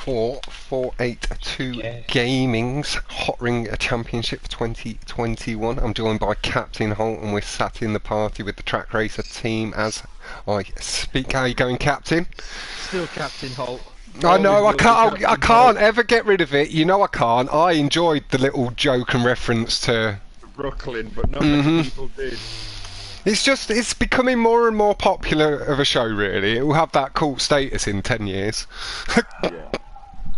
for 482 Gaming's Hotring Championship 2021. I'm joined by Captain Holt, and we're sat in the party with the Track Racer team as I speak. How are you going, Captain? Still Captain Holt. I know, I can't ever get rid of it. You know I can't. I enjoyed the little joke and reference to Brooklyn, but not many people did. It's becoming more and more popular of a show, really. It will have that cult status in 10 years. Yeah.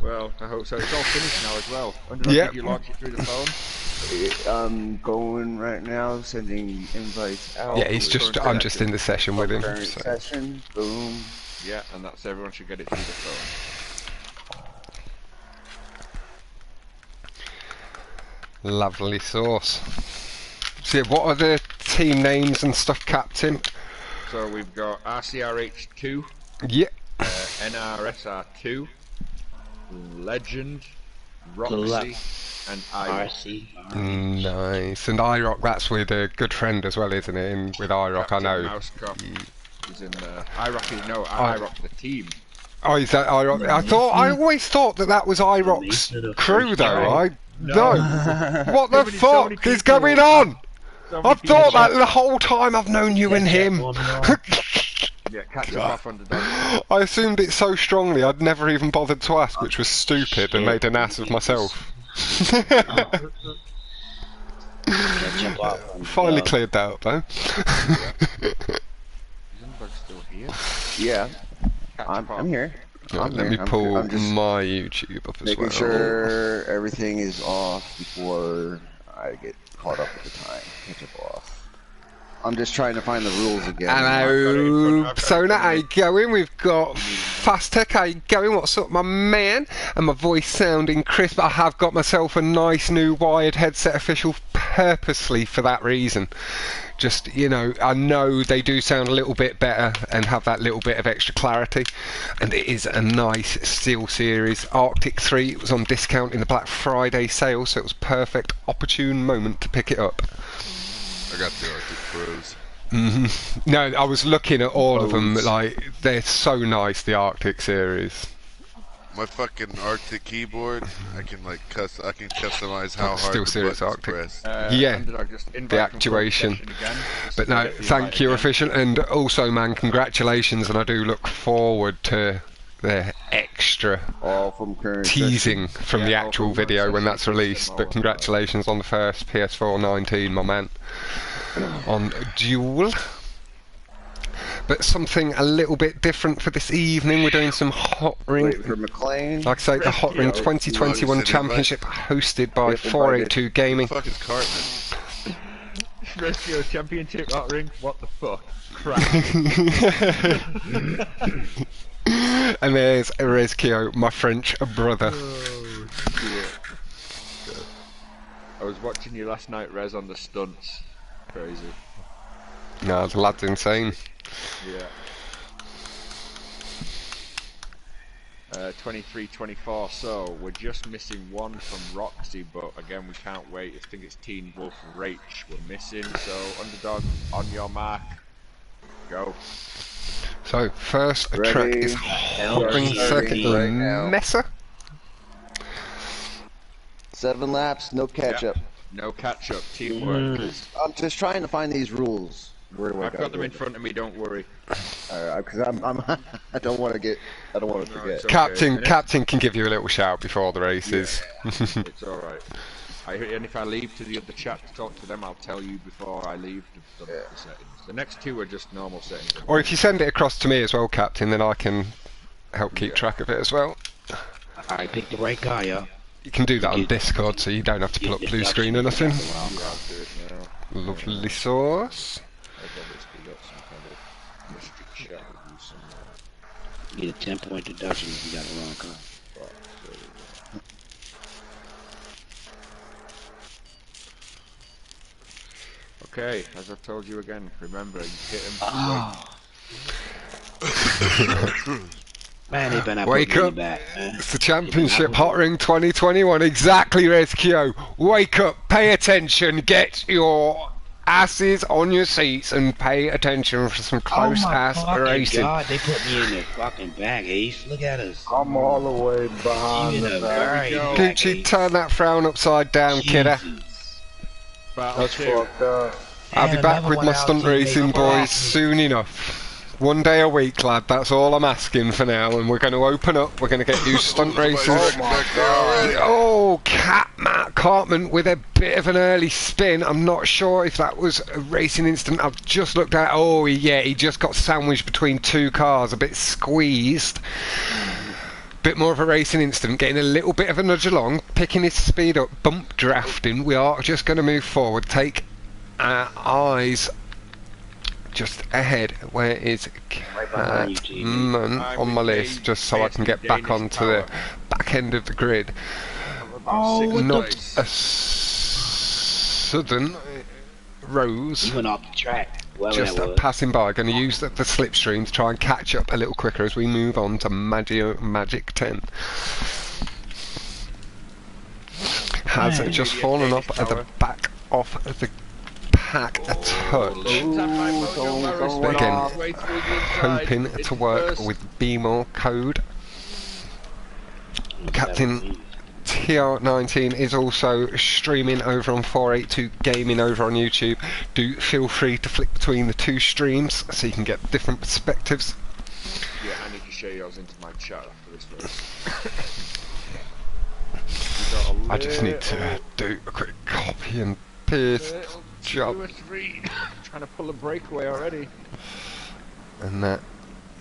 Well, I hope so. It's all finished now as well. Yeah. Did you launch it through the phone? I'm going right now, sending invites out. Yeah, I'm just in the session with him. Current So. session, boom. Yeah, and that's everyone should get it through the phone. Lovely sauce. So, what are the team names and stuff, Captain? So we've got RCRH2, Yeah. NRSR2, Legend, Roxy, and IROC. Nice. And IROC, that's with a good friend as well, isn't it? With IROC, I know. Mousecop is in IROC the team. Oh, is that IROC? I always thought that was IROC's crew, though. No. What the fuck is going on? I've thought that the whole time I've known you and him. Yeah, catch up off Underdog. I assumed it so strongly I'd never even bothered to ask, which was stupid and made an ass of myself. Finally cleared that up, though. Is Underdog still here? Yeah, I'm here. Right, let me pull my YouTube up as well. Making sure everything is off before I get caught up with the time. Catch up off. I'm just trying to find the rules again. Hello, Sona, how you going? We've got Fast Tech, how you going? What's up, my man? And my voice sounding crisp. I have got myself a nice new wired headset official purposely for that reason. Just, you know, I know they do sound a little bit better and have that little bit of extra clarity. And it is a nice Steel Series Arctic 3. It was on discount in the Black Friday sale, so it was perfect, opportune moment to pick it up. I got the Arctic Pros. No, I was looking at all of them, like, they're so nice, the Arctic series. My fucking Arctic keyboard, I can customize how hard Steel the Series buttons Arctic. press. Yeah, the actuation. But no, thank you, official, and also, man, congratulations, and I do look forward to the extra teasing from the actual video when that's released. But congratulations on the first PS4 19, my man, on Duel. But something a little bit different for this evening. We're doing some Hotring, like I say, the Hotring 2021 Championship hosted by 482 Gaming. What the fuck is Cartman? Rescue Championship Hotring? What the fuck? Crap. And there's Rezkio, my French brother. Oh, shit. I was watching you last night, Rez, on the stunts. Crazy. No, the lad's insane. Yeah. 23-24, so we're just missing one from Roxy, but again we can't wait. I think it's Teen Wolf and Rach we're missing, so Underdog, on your mark, go. So first track is Hotring, second Messer. 7 laps, no catch up. No catch up, teamwork. I'm just trying to find these rules. Where do I I've got them in front of me, don't worry. Because I don't want to forget. Okay. Captain can give you a little shout before the races. Yeah, it's alright. And if I leave to the other chat to talk to them, I'll tell you before I leave the settings. The next two are just normal settings. Or if you send it across to me as well, Captain, then I can help keep track of it as well. I picked the right guy up. You can do that on Discord, so you don't have to pull up blue screen or nothing. I'll do it now. Lovely sauce. I've obviously got some kind of mystery chat with you somewhere. Get a 10-point deduction if you got the wrong car. Okay, as I've told you again, remember, you hit him. Man, they better Wake up! Back, It's the Championship Hotring 2021. Exactly, Rezkio. Wake up, pay attention, get your asses on your seats and pay attention for some close-ass racing. Oh my God, they put me in the fucking back, Ace. Look at us. I'm all the way behind the back. Gucci, turn that frown upside down, kidder. That's fucked up. I'll be back with my stunt racing boys soon enough. One day a week, lad, that's all I'm asking for now, and we're going to open up, we're going to get you stunt racers. Oh, Matt Cartman with a bit of an early spin. I'm not sure if that was a racing incident. I've just looked at, oh yeah, he just got sandwiched between two cars, a bit squeezed. Bit more of a racing incident, getting a little bit of a nudge along, picking his speed up, bump drafting. We are just going to move forward, take our eyes just ahead. Where is Catman on my list, just so I can get back onto the back end of the grid. Not a sudden Rose. He went off the track. Just passing by, going to use the slipstream to try and catch up a little quicker as we move on to Magic 10. Has just fallen off at the back of the pack a touch. But again, hoping to work with BMOR code. Captain TR19 is also streaming over on 482 Gaming over on YouTube. Do feel free to flick between the two streams so you can get different perspectives. Yeah, I need to share yours into my chat after this race. I just need to do a quick copy and paste job. Trying to pull a breakaway already. And that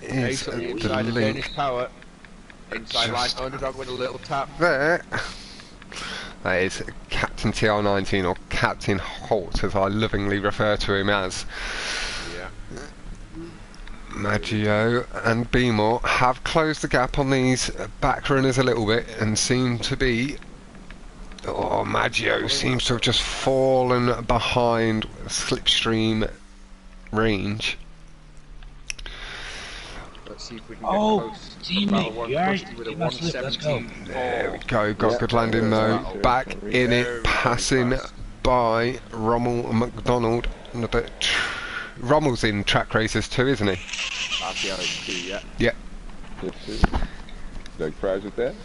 is the link. Danish power. Inside line, underdog with a little tap. There. That is Captain TR19, or Captain Holt, as I lovingly refer to him as. Yeah. Maggio and BMOR have closed the gap on these back runners a little bit and seem to be... Oh, Maggio seems to have just fallen behind slipstream range. Let's see if we can get close. Teammate, let's go. There we go, got good landing though. Back in it, passing by Rommel McDonald. Rommel's in track races too, isn't he? RTR2, yeah. Yep. Like fries with that?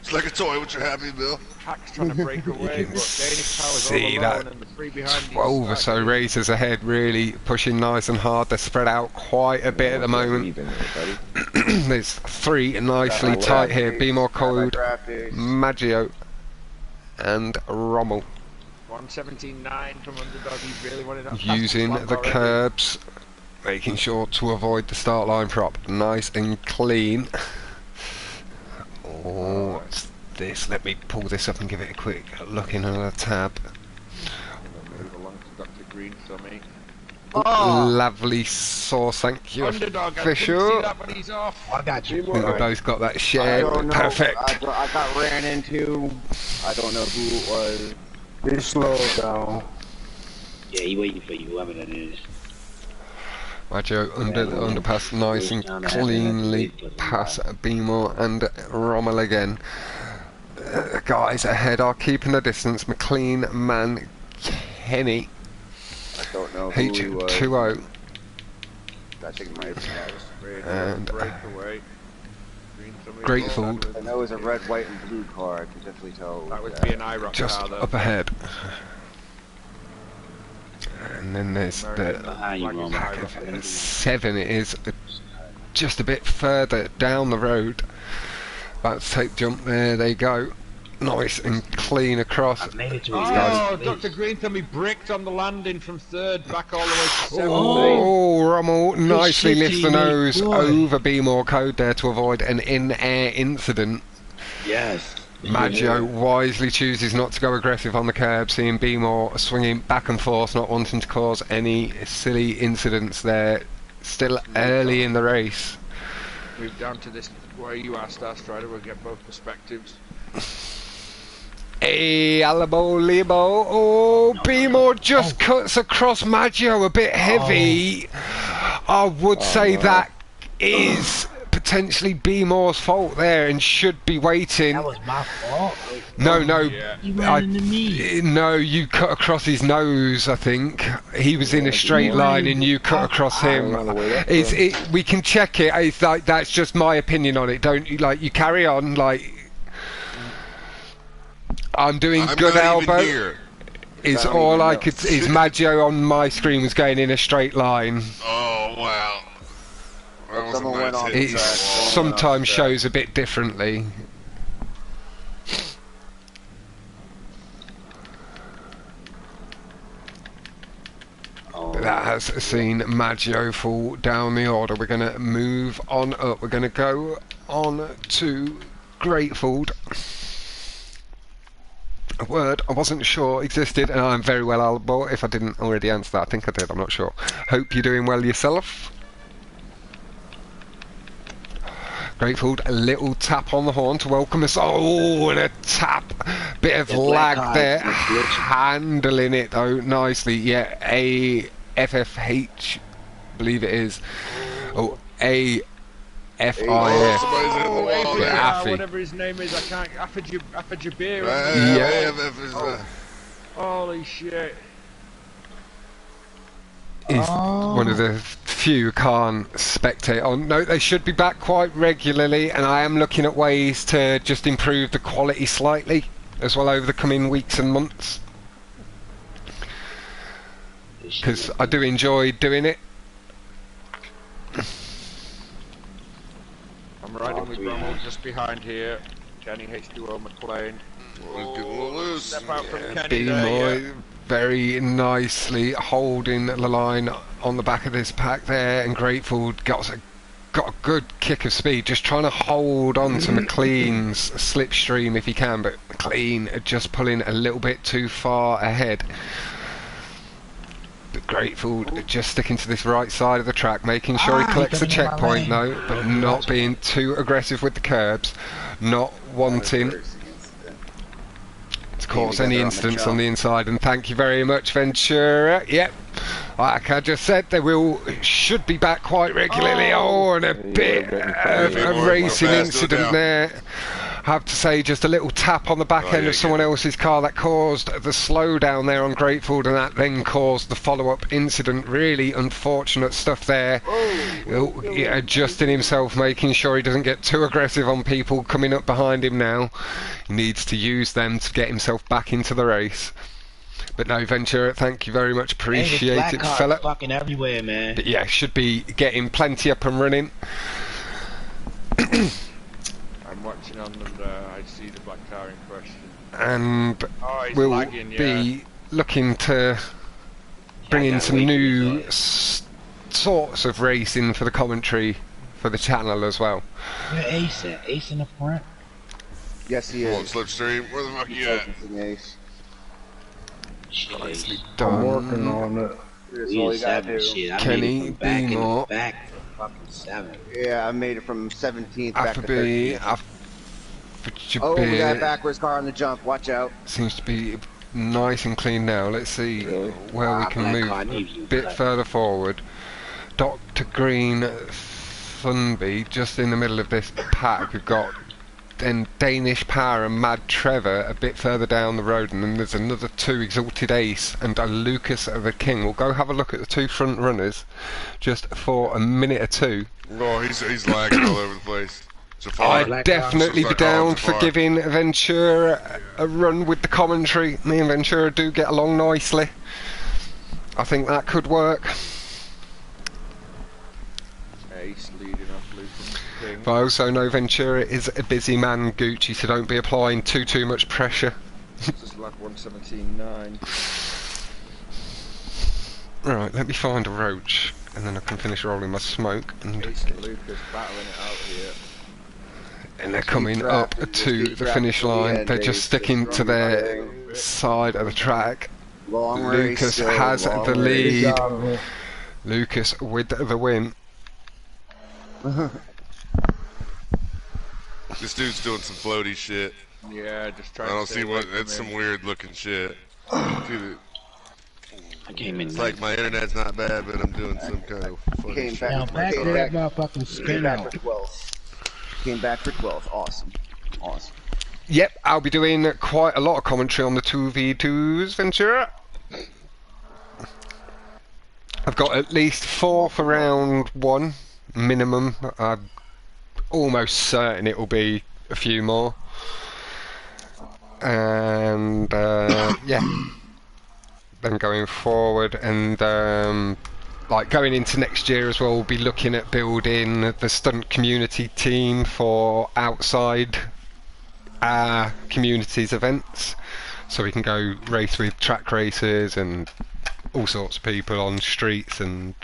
It's like a toy with your Happy Meal. Hack's trying to break away, but Danish Power's see all that alone and the three behind 12 or so racers ahead, really pushing nice and hard. They're spread out quite a bit at the moment. There's three nicely tight here. BMOR Code, Maggio and Rommel. 117.9 from underdog. He really wanted that. Using the curbs, making sure to avoid the start line prop. Nice and clean. Oh, what's this? Let me pull this up and give it a quick look in another tab. Oh. Lovely sauce, thank you, official. I got you. I think we both got that shared. Perfect. I got ran into. I don't know who it was. It's slow down. Yeah, he waiting for you, whoever that is. Maggio under the underpass, nice and cleanly pass BMOR and Rommel again. Guys ahead are keeping the distance. McLean, Man, Kenny. I don't know who he was. H20. I think it might have been and breakaway. Grateful. I know it was a red, white, and blue car. I can definitely tell. That would be an IROC just car, though. up ahead. And then there's the pack of 7. It is just a bit further down the road. About to take jump. There they go. Nice and clean across. I've made it to Oh, Dr. Greentham, he bricked on the landing from 3rd back all the way to 7th. Oh, Rommel nicely lifts the nose over BMOR Code there to avoid an in-air incident. Yes. Maggio wisely chooses not to go aggressive on the curb, seeing BMOR swinging back and forth, not wanting to cause any silly incidents there. Still early in the race. Move down to this where you are, Starstrider. We'll get both perspectives. Hey, Alabo Libo. Oh, BMOR just cuts across Maggio a bit heavy. I would say that is potentially be Moore's fault there and should be waiting. That was my fault. No, You ran into me. no, you cut across his nose. I think he was in a straight line and you cut across him. We can check it. It's like, that's just my opinion on it. Don't you carry on like. I'm doing good, Albo. Is all I could. Is Maggio on my screen was going in a straight line. Oh wow. It sometimes shows a bit differently. That has seen Maggio fall down the order. We're going to move on up. We're going to go on to Greatfold. A word I wasn't sure existed, and I'm very well, Albo. If I didn't already answer that, I think I did, I'm not sure. Hope you're doing well yourself. Greatfold, a little tap on the horn to welcome us. Oh, and a tap. Bit of lag there. Handling it, though, nicely. Yeah, AFFH, believe it is. Oh, AFIF. Yeah, whatever his name is, I can't. Afajabir. Yeah. Holy shit. He's one of the few who can't spectate on. No, they should be back quite regularly, and I am looking at ways to just improve the quality slightly as well over the coming weeks and months, because I do enjoy doing it. I'm riding with Rommel just behind here. Kenny H2O McLean. Step out from Kenny there, very nicely holding the line on the back of this pack there, and Greatfold got a good kick of speed, just trying to hold on to McLean's slipstream if he can, but McLean just pulling a little bit too far ahead. But Greatfold just sticking to this right side of the track, making sure he collects the checkpoint though, but not being too aggressive with the curbs, not wanting to cause any incidents on the inside. And thank you very much, Ventura. Yep, like I just said, they should be back quite regularly. Oh, and a bit of a racing incident there. I have to say, just a little tap on the back end of someone else's car that caused the slowdown there on Greatfold, and that then caused the follow-up incident. Really unfortunate stuff there. Adjusting himself, making sure he doesn't get too aggressive on people coming up behind him now. He needs to use them to get himself back into the race. But no, Ventura, thank you very much. Appreciate it, fella. Fucking everywhere, man. But yeah, should be getting plenty up and running. I'm watching on and I see the black car in question. And we'll lagging, be looking to bring in some new sorts of racing for the commentary for the channel as well. Where Ace at? Ace in the front? Yes, he is. Slipstream, where the fuck you at? Ace. Nicely I'm done. working on it. That's all you gotta do. Shit, I Kenny, made it from back in Beamore. the back to fucking 7. Yeah, I made it from 17th back to 13th. Oh, we got a backwards car on the jump. Watch out. Seems to be nice and clean now. Let's see where we can move a bit further forward. Dr. Green Thunby just in the middle of this pack. We've got then Danish Power and Mad Trevor a bit further down the road, and then there's another 2 Exalted Ace and a Lucas the King. We'll go have a look at the 2 front runners just for a minute or two. Oh, he's lagging all over the place. I'd definitely be down for giving Ventura a run with the commentary. Me and Ventura do get along nicely. I think that could work. Ace leading off Lucas King. But I also know Ventura is a busy man, Gucci, so don't be applying too much pressure. Just lap 117.9. Right, let me find a roach, and then I can finish rolling my smoke. And Ace and Lucas battling it out here. And they're coming up to the finish line. They're just sticking to their side of the track. Lucas has the lead. Lucas with the win. This dude's doing some floaty shit. Yeah, just trying I don't to see what. That's some weird looking shit. Dude, I came in. It's like my internet's not bad, but I'm doing some kind of funny Came shit. Now back to that motherfucking Came spin back out. for 12th. Came back for 12th. Awesome. Awesome. Yep, I'll be doing quite a lot of commentary on the 2v2s, Ventura. I've got at least 4 for round 1, minimum. I'm almost certain it will be a few more. And yeah, then going forward and like going into next year as well, we'll be looking at building the stunt community team for outside our community's events, so we can go race with track racers and all sorts of people on streets and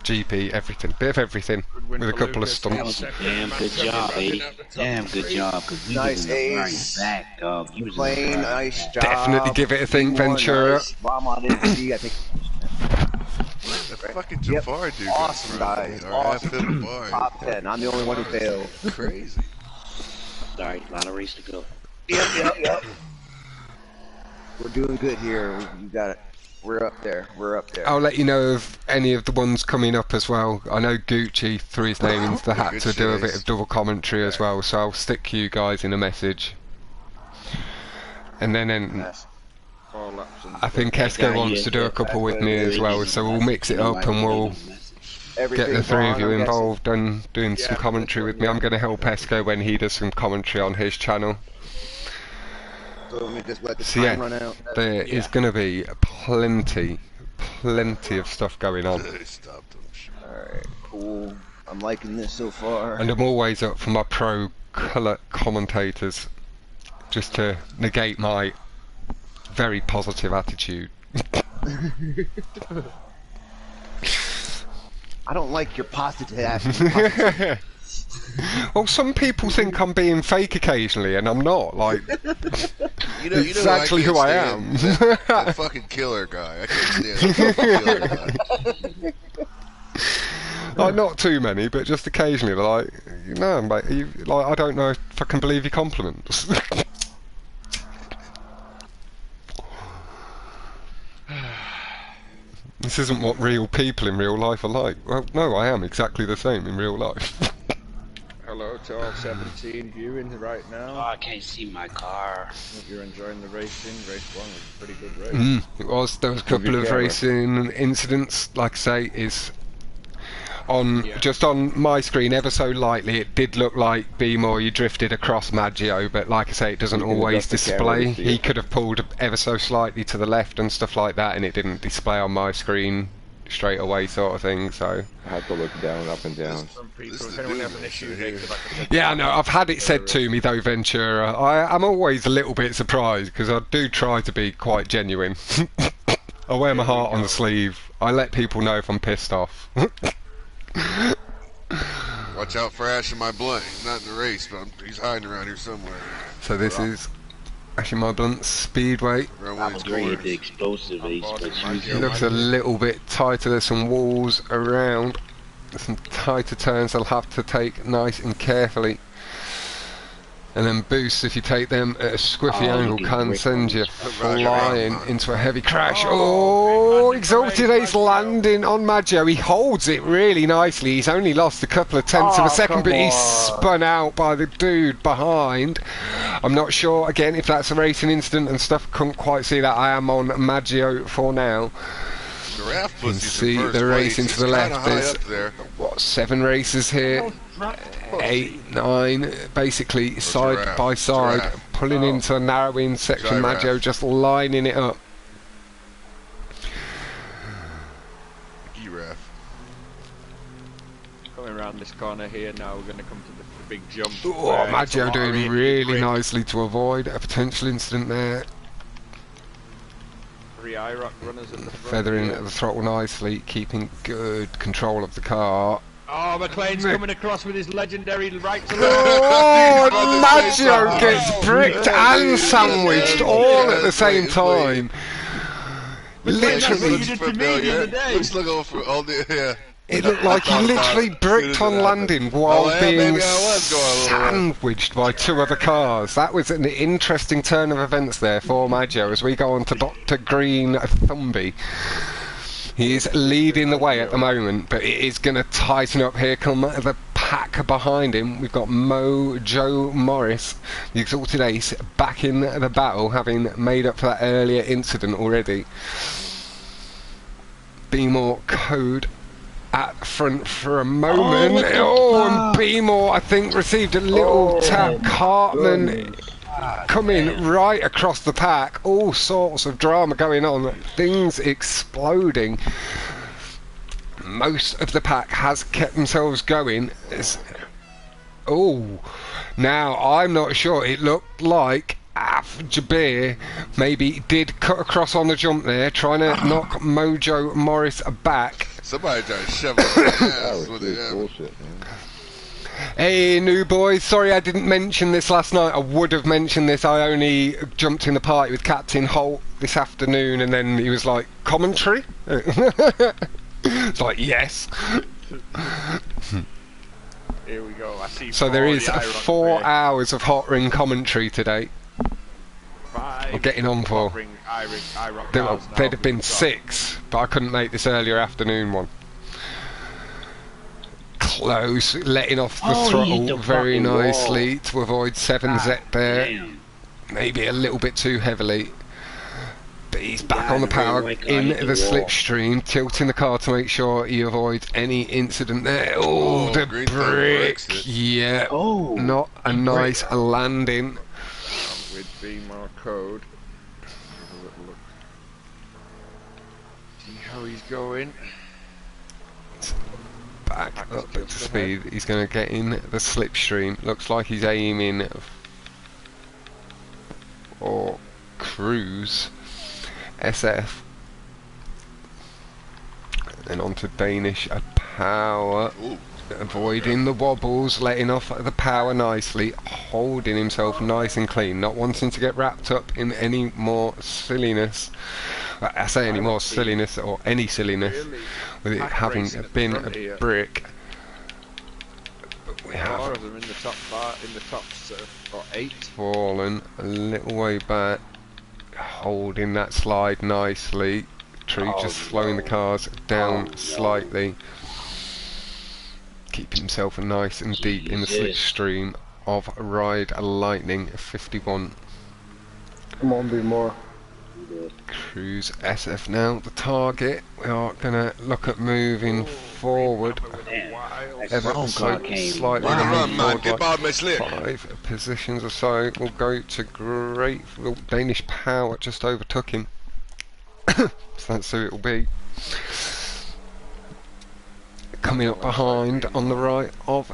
GP, everything, bit of everything, with a couple of That was stunts. a damn good job, eh? Damn good job, because we Nice was in the right ace. back, dog. You was Playing, in the right. nice job. Definitely give it a think, Ventura. Nice. Bomb on NC, I think. That fucking Jafar dude. got Awesome, thrown. guys. Or Awesome. half hit the bar. Top 10. I'm the only one who failed. Crazy. Sorry, a lot of race to go. Yep. We're doing good here. You got it. We're up there. We're up there. I'll let you know of any of the ones coming up as well. I know Gucci threw his name into the hat Good to do a bit choice. of double commentary as well, so I'll stick you guys in a message. And then Yes. 4 laps and I think Esco wants to do a couple with me as well, so we'll mix it up and we'll get the 3 of you involved and doing some commentary with me. I'm going to help Esco when he does some commentary on his channel. So let me just let the So time yeah, run out. there is going to be plenty of stuff going on. They stopped him. Alright, cool. I'm liking this so far. And I'm always up for my pro colour commentators, just to negate my very positive attitude. I don't like your positive attitude. Well, some people think I'm being fake occasionally, and I'm not. Like, You know exactly who I can't am. stand? That fucking killer guy. I can't stand that fucking killer guy. Like, not too many, but just occasionally. They're like, no, mate, I don't know if I can believe your compliments. This isn't what real people in real life are like. Well, no, I am exactly the same in real life. hello to all 17 viewing right Oh, now. I can't see my car. Hope you're enjoying the racing. Race 1 was a pretty good race. It was. There was a couple of racing incidents. Like I say, is on just on my screen ever so lightly. It did look like B-More you drifted across Maggio, but like I say, it doesn't always display. He could have pulled ever so slightly to the left and stuff like that, and it didn't display on my screen straight away, sort of thing. So I have to look down, up and down. Some people, This is if anyone the has an dude issue, right they here. could like yeah, no, I've had it said to me though, Ventura. I'm always a little bit surprised because I do try to be quite genuine. I wear my heart on the sleeve. I let people know if I'm pissed off. Watch out for Ash and my blunt. He's not in the race, but he's hiding around here somewhere. So this is actually my blunt speedway. Around I one of was these great at corners. the explosive ace, but It you looks a little bit tighter. There's some walls around. There's some tighter turns I'll have to take nice and carefully. And then boosts, if you take them at a squiffy angle, can send you flying into a heavy crash. Oh, Exalted Ace landing on Maggio. He holds it really nicely. He's only lost a couple of tenths of a second, but he's spun out by the dude behind. I'm not sure, again, if that's a racing incident and stuff. Couldn't quite see that. I am on Maggio for now. Giraffe You can pussy's see in first the place. racing to He's the kinda left. high There's up there. what, 7 races here, 8, 9, basically side giraffe. by side, Giraffe. pulling into a narrowing section. Giraffe. Maggio just lining it up. Giraffe. coming around this corner here now. We're going to come to the big jump. Oh, where it's a Maggio lot of doing really grip. nicely to avoid a potential incident there. 3 IROC runners at the front. Feathering here. at the throttle nicely, keeping good control of the car. Oh, McLean's coming across with his legendary right to left. Oh, Maggio gets bricked and sandwiched all at the same time. That's what you Literally. did to me the other day. Looks like over for all the It looked like he literally bricked on landing while being sandwiched by two other cars. That was an interesting turn of events there for Maggio as we go on to Dr. Green Thumby. He is leading the way at the moment, but it is going to tighten up. Here come the pack behind him. We've got Mojo Morris, the Exalted Ace, back in the battle, having made up for that earlier incident already. B-More Code at front for a moment. And B-More, I think, received a little tap. Cartman coming right across the pack. All sorts of drama going on. Things exploding. Most of the pack has kept themselves going. Now I'm not sure. It looked like Jabir maybe did cut across on the jump there, trying to knock Mojo Morris back. Somebody tried to shove it with it. Bullshit, man. Hey, new boys. Sorry I didn't mention this last night. I would have mentioned this. I only jumped in the party with Captain Holt this afternoon, and then he was like, commentary? It's like, yes. Here we go. I see. So there is 4 hours of Hotring commentary today. 5. I'm getting on for. There'd have been 6, but I couldn't make this earlier afternoon one. Close, letting off the throttle very nicely to avoid 7Z there. Damn. Maybe a little bit too heavily. But he's back on the power in the slipstream, tilting the car to make sure he avoids any incident there. Oh, the brick! Yeah, not a nice landing. With B-More Code. Have a little look. See how he's going. Back up to speed. He's going to get in the slipstream. Looks like he's aiming for Cruise SF. Then on to Danish Power. Avoiding the wobbles, letting off the power nicely, holding himself nice and clean, not wanting to get wrapped up in any more silliness. I say any more silliness or any silliness with it having been a brick. But we have 4 of them in the top 8. fallen a little way back, holding that slide nicely. True, just slowing the cars down slightly. Keeping himself nice and deep in the slipstream of Ride Lightning 51. Come on, be more. Cruise SF now, the target. We are going to look at moving forward ever so slightly. Get by my slip. 5 positions or so. We'll go to Grateful. Danish Power just overtook him. So that's who it will be. Coming up behind on the right of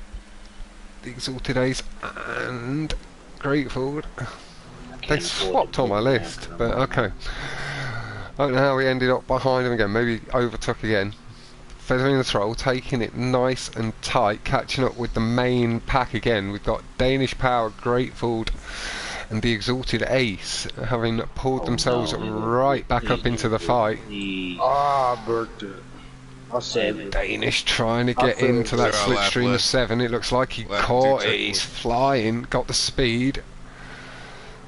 the Exalted Ace and Grateful. They swapped on my list, but okay. I don't know how we ended up behind him again. Maybe overtook again. Feathering the throttle, taking it nice and tight, catching up with the main pack again. We've got Danish Power, Grateful and the Exalted Ace having pulled themselves right back up into the fight. Danish trying to get into that slipstream of 7. It looks like he caught it. He's flying, got the speed.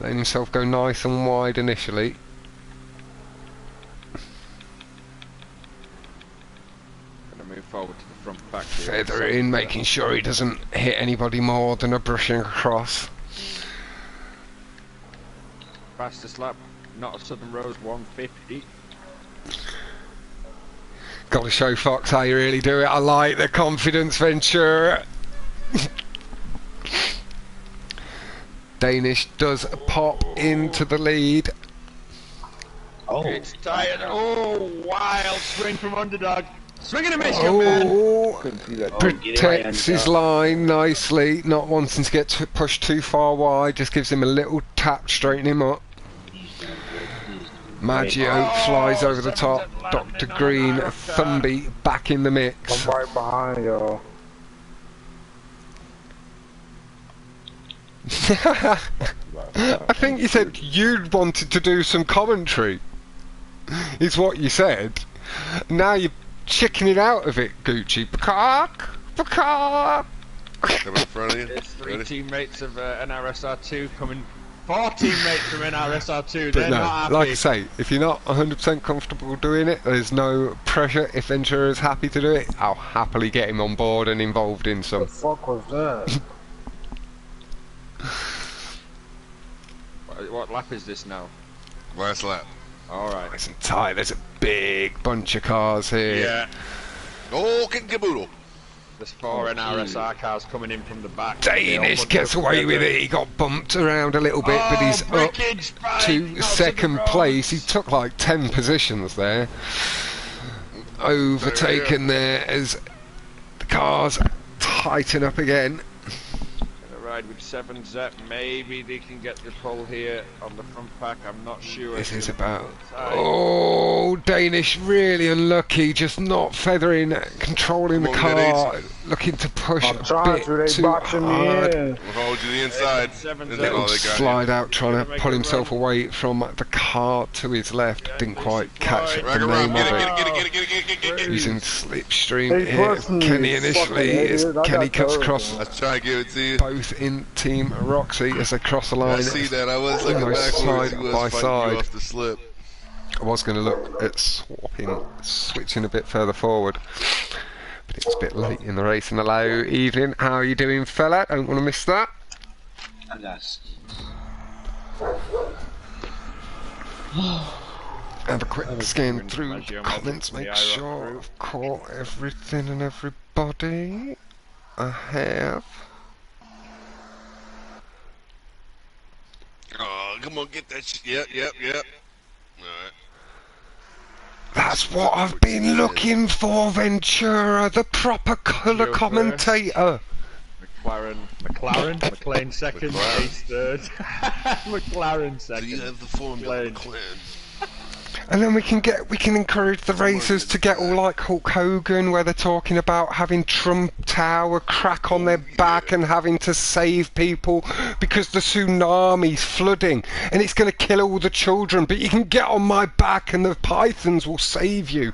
Letting himself go nice and wide initially. Gonna move forward to the front back here. Feather in, making sure he doesn't hit anybody more than a brushing across. Fastest lap, not a Southern Rose 150. Got to show Fox how you really do it. I like the confidence, Ventura. Danish does pop into the lead. It's tired. Wild swing from Underdog. Swing and a miss, young man. Protects his line nicely, not wanting to get pushed too far wide. Just gives him a little tap, straightening him up. Maggio flies over the top. Dr. Green, Thumby back in the mix. I'm right behind y'all. I think you said you wanted to do some commentary. Is what you said. Now you're chickening out of it, Gucci. Peacock! Peacock! Come in front of you. There's 3 Ready? teammates of NRSR2 coming. 4 teammates from NRSR2. But They're no, not happy. like I say, if you're not 100% comfortable doing it, there's no pressure. If Ventura's happy to do it, I'll happily get him on board and involved in some. The fuck was that? What lap is this now? Last lap. Alright. Nice and tight. There's a big bunch of cars here. Yeah. Oh, kitten caboodle. There's 4 NRSR cars coming in from the back. Danish gets away with it. He got bumped around a little bit, but he's up to second place. He took like 10 positions there. Overtaken there as the cars tighten up again. Gonna ride with 7Z. Maybe they can get the pull here on the front pack. I'm not sure. This is about... Oh, Danish really unlucky, just not feathering, controlling the car, looking to push I'm a trying bit to, they too boxing me hard. in. We'll hold you the inside. Little slide out, trying to pull himself away from the car to his left. Didn't quite catch the name of it. Using slipstream here. Kenny initially, as Kenny cuts across Let's try and give it to you. both in Team Roxy as they cross the line. I see that. I was looking Almost backwards. side He was by fighting side. you off the slip. I was going to look at switching a bit further forward, but it's a bit late in the race. And hello, evening. How are you doing, fella? Don't want to miss that. I got skins. Have a quick scan through comments, make sure I've caught everything and everybody. I have. Oh, come on, get that shit. Yep. Alright. That's what I've been looking for, Ventura, the proper colour commentator. McLaren second, Ace third. McLaren So second. you have the formula McLaren. And then we can encourage the racers to get all like Hulk Hogan, where they're talking about having Trump Tower crack on their back and having to save people because the tsunami's flooding and it's going to kill all the children, but you can get on my back and the pythons will save you.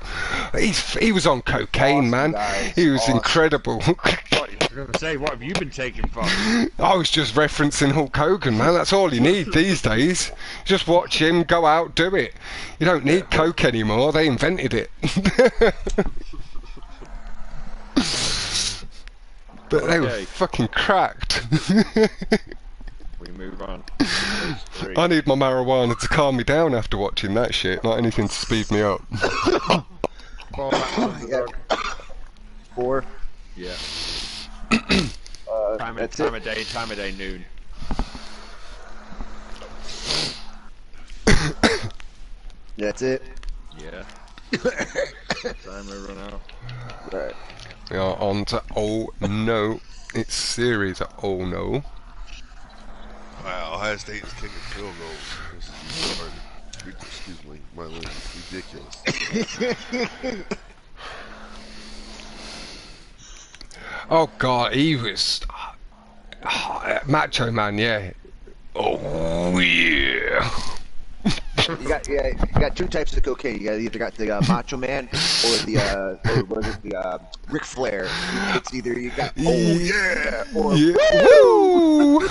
He was on cocaine, man. He was incredible. I was going to say, what have you been taking for? I was just referencing Hulk Hogan, man. That's all you need these days. Just watch him, go out, do it. You don't need coke anymore. They invented it. But they were fucking cracked. We move on. I need my marijuana to calm me down after watching that shit, not anything to speed me up. 4. Yeah. Time of day, noon. That's it. Yeah. Timer run out. Right. We are on to Oh No. It's series Oh No. Wow, Ohio State is king of field goals. This is hard. Excuse me, my language. Ridiculous. Oh god, he was Macho Man, yeah. Oh yeah. You got 2 types of cocaine. You either got the Macho Man or the Ric Flair. It's either you got or woo!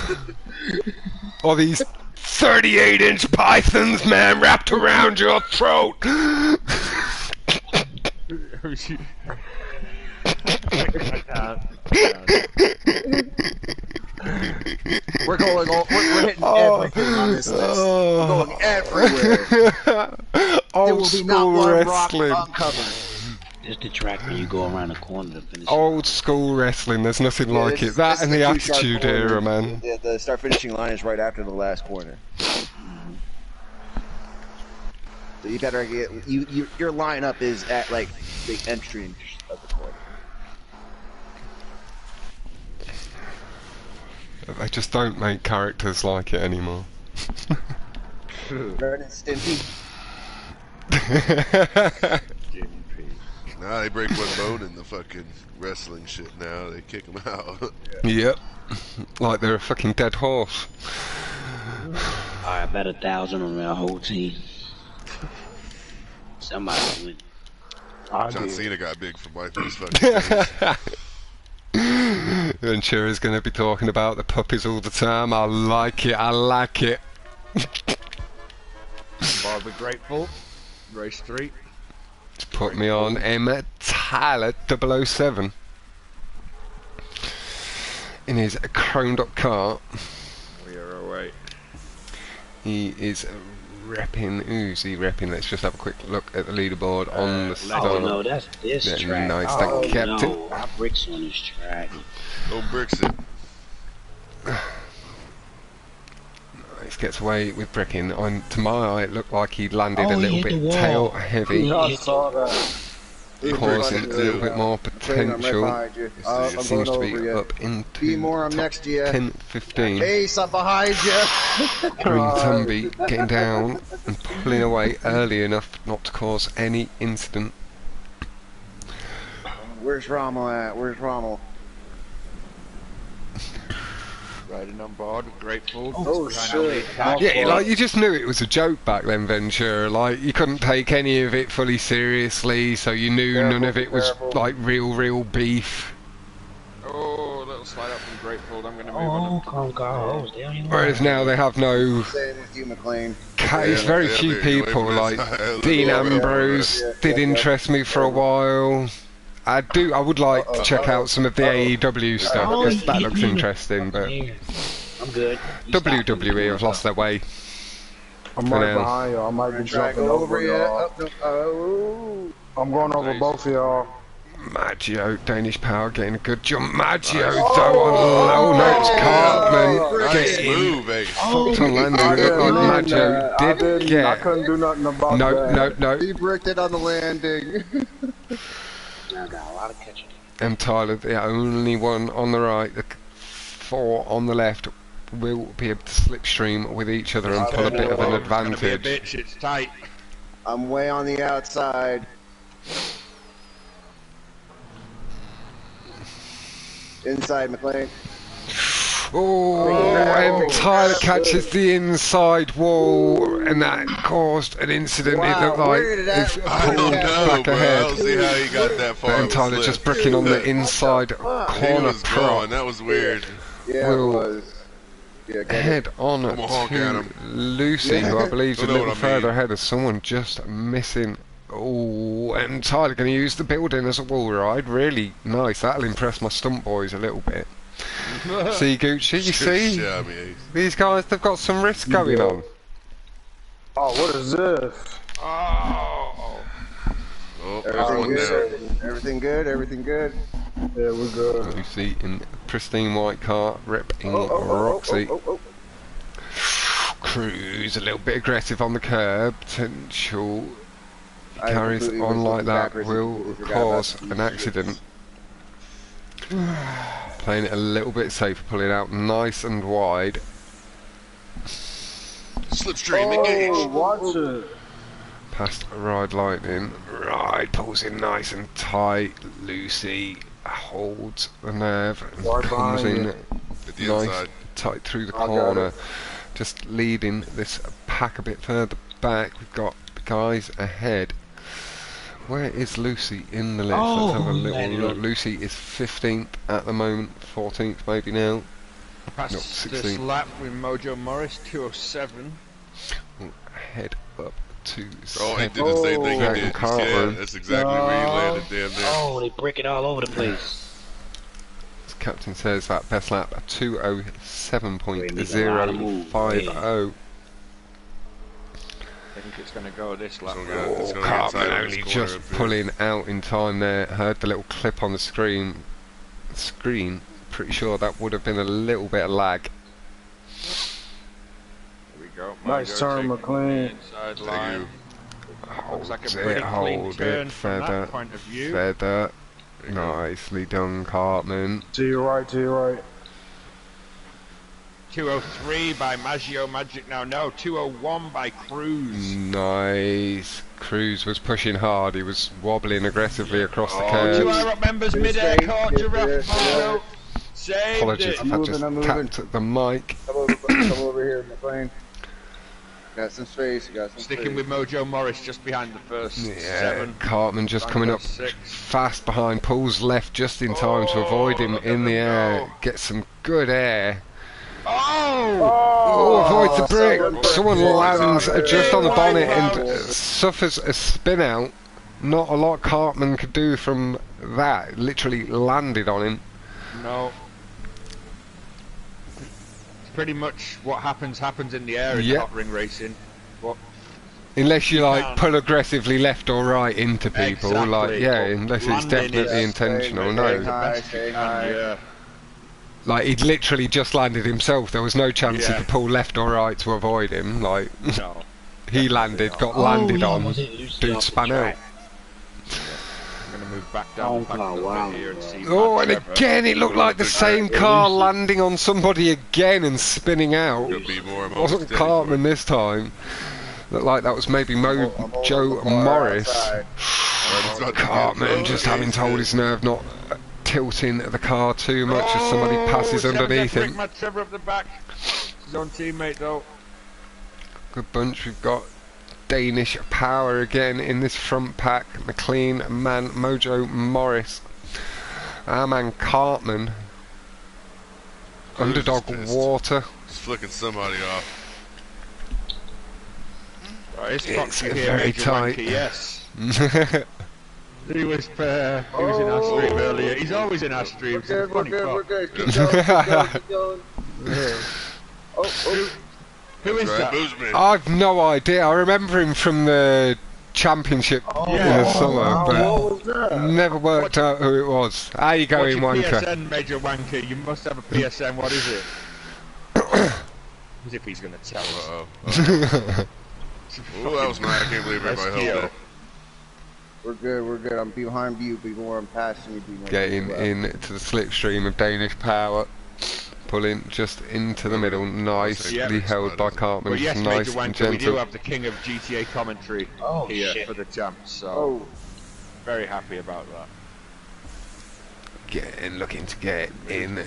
Or these 38-inch pythons, man, wrapped around your throat. We're hitting everything on this list. We're going everywhere. There will be not one rock uncovered. Just the track where you go around the corner to finish. Old school wrestling, there's nothing like it. That and the Attitude Era, man. The start finishing line is right after the last corner. So you better get your lineup is at like the entry of the corner. They just don't make characters like it anymore. Ren and Stimpy. Nah, they break one bone in the fucking wrestling shit now. They kick them out. Yep. Like they're a fucking dead horse. Alright, I bet 1,000 on our whole team. Somebody win. John Cena got big from my these fucking things. Ventura's going to be talking about the puppies all the time. I like it. I like it. Barbara Grateful. Race 3. Just put me on Emma Tyler 007 in his chromed up car. We are away. He is repping. Who's he repping? Let's just have a quick look at the leaderboard on the start. Oh no, that's this track. Nice, oh Captain. no, I bricks on this track. No bricks it. Nice, gets away with bricking. To my eye, it looked like he landed a little bit tail heavy. Yeah, I saw that. Causing a little bit more potential. I'm Seems to going be over up into Be more, I'm top next to you. 10-15. Ace, I'm behind you. Green Tumby getting down and pulling away early enough not to cause any incident. Where's Rommel at? Where's Rommel? Riding on board, grateful. Oh, shit. Yeah, like you just knew it was a joke back then, Ventura. Like you couldn't take any of it fully seriously, so you knew none of it was like real beef. Oh, little slide up from Grateful. I'm going to move on. Whereas now they have no. Staying with you, McLean. It's very few people. Like Dean Ambrose did interest me for a while. I would like to check out some of the AEW stuff because that looks interesting. But I'm good. WWE have lost their way. I'm right behind y'all. I might be jumping over y'all. I'm going over both of y'all. Maggio, Danish Power getting a good jump. Maggio though on low notes. Cartman getting fucked on landing. It looked like Maggio did get. I couldn't do nothing about that. No. He bricked it on the landing. I got a lot of catching. And Tyler, the only one on the right, the 4 on the left, will be able to slipstream with each other and pull a bit of an advantage. Bitch, it's tight. I'm way on the outside. Inside, McLean. And Tyler catches the inside wall, and that caused an incident. Wow, it looked like it's I don't know, back bro. I ahead. don't see how he got that far. And Tyler just bricking on the inside He corner was going. That was weird. Yeah, it was. Yeah, head on I'm gonna honk at to him. Lucy, who I believe is a You know little what I further mean. ahead of someone just missing. Oh, and Tyler going to use the building as a wall ride. Really nice. That'll impress my stunt boys a little bit. See, Gucci, you see? Yeah, I mean, These guys, they've got some risk going on. Oh, what is this? Oh. there's one down. Everything good? Everything good? Yeah, we're good. Lucy in pristine white car, repping Roxy. Cruz a little bit aggressive on the curb. Potential. Carries on like that will cause an accident. Playing it a little bit safer, pulling out nice and wide. Slipstream, engage. Watch it. Past Ride Lightning. Ride pulls in nice and tight. Lucy holds the nerve and Right comes behind in you. At the nice, inside. tight through the I got corner. it. Just leading this pack a bit further back. We've got the guys ahead. Where is Lucy in the list? Let's have a little look. Lucy is 15th at the moment, 14th maybe now. Past No, this 16th. lap with Mojo Morris, 207. Head up to Oh, he did 7th. the same thing he did. Cartman. Yeah, that's exactly where he landed damn near. Oh, they brick it all over the place. As Captain says that best lap at 2:07.050. I think it's going to go this lap. It's gonna get Cartman inside only this corner just up here. pulling out in time there. Heard the little clip on the screen. Pretty sure that would have been a little bit of lag. Here we go. Nice Mojo turn, taking McLean. Inside Thank line. you. Looks like a Hold pretty it, clean hold turn it, from feather, that point of view. feather. There you go. Nicely done, Cartman. To your right, to your right. 203 by Maggio Magic now. No, 201 by Cruz. Nice. Cruz was pushing hard. He was wobbling aggressively across the Two curbs. IROC members mid-air caught Giraffe Photo. Saved Apologies it. if I just I'm moving. tapped the mic. Come over here, McLean. Got some space. Sticking with Mojo Morris just behind the first 7. Cartman just coming up 6. fast behind. Pulls left just in time to avoid him in the air. Gets some good air. Oh, avoids the brick. Someone lands just on the bonnet and suffers a spin out. Not a lot Cartman could do from that. Literally landed on him. No. It's pretty much what happens in the air in Hotring racing. What? Unless you like pull aggressively left or right into people, like unless it's definitely intentional. No. Like he'd literally just landed himself. There was no chance he could pull left or right to avoid him. Like he landed, got landed on, dude span out. I'm gonna move back down here and see. And again, it looked like the same car landing on somebody again and spinning out. It wasn't Cartman this time. Looked like that was maybe Joe Morris. Cartman just having to hold his nerve, not tilting the car too much as somebody passes underneath him. Trevor up the back. His own teammate though. Good bunch. We've got Danish Power again in this front pack. McLean, man, Mojo Morris, our man Cartman, Underdog Water. He's flicking somebody off. It's very tight. Yes. He was in our stream earlier. He's always in our streams. We're good. Keep going. Who is that? I've no idea. I remember him from the championship in the summer, but never worked out who it was. How you going, Wanker? PSN, Major Wanker. You must have a PSN. What is it? As if he's going to tell us. Oh, that was nice. I can't believe everybody held it. We're good. I'm behind you, be more. I'm passing you, be more. Getting into the slipstream of Danish Power. Pulling just into the middle, nicely held by Cartman. Well, yes, nice Major and Wanker, gentle. we do have the king of GTA commentary here for the champs, so very happy about that. Looking to get in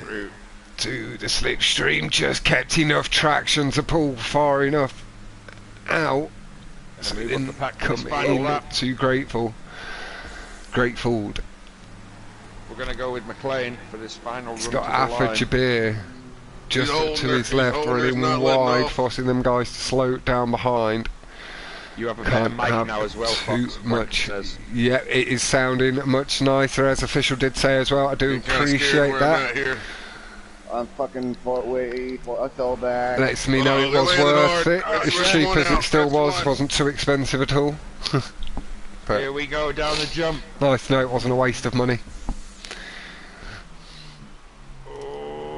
to the slipstream, just kept enough traction to pull far enough out. So it didn't come in too grateful. Grateful. We're going to go with McLean for this final He's run got to Alfred the line. Jabir just to his left, running wide, forcing them guys to slow down behind. You have a better mic now as well, Fox. Too much. Yeah, it is sounding much nicer, as official did say as well. I do appreciate that. I'm fucking I fell back. Lets me know it was worth it. As cheap as it still was, wasn't too expensive at all. But here we go down the jump. Nice to know it wasn't a waste of money.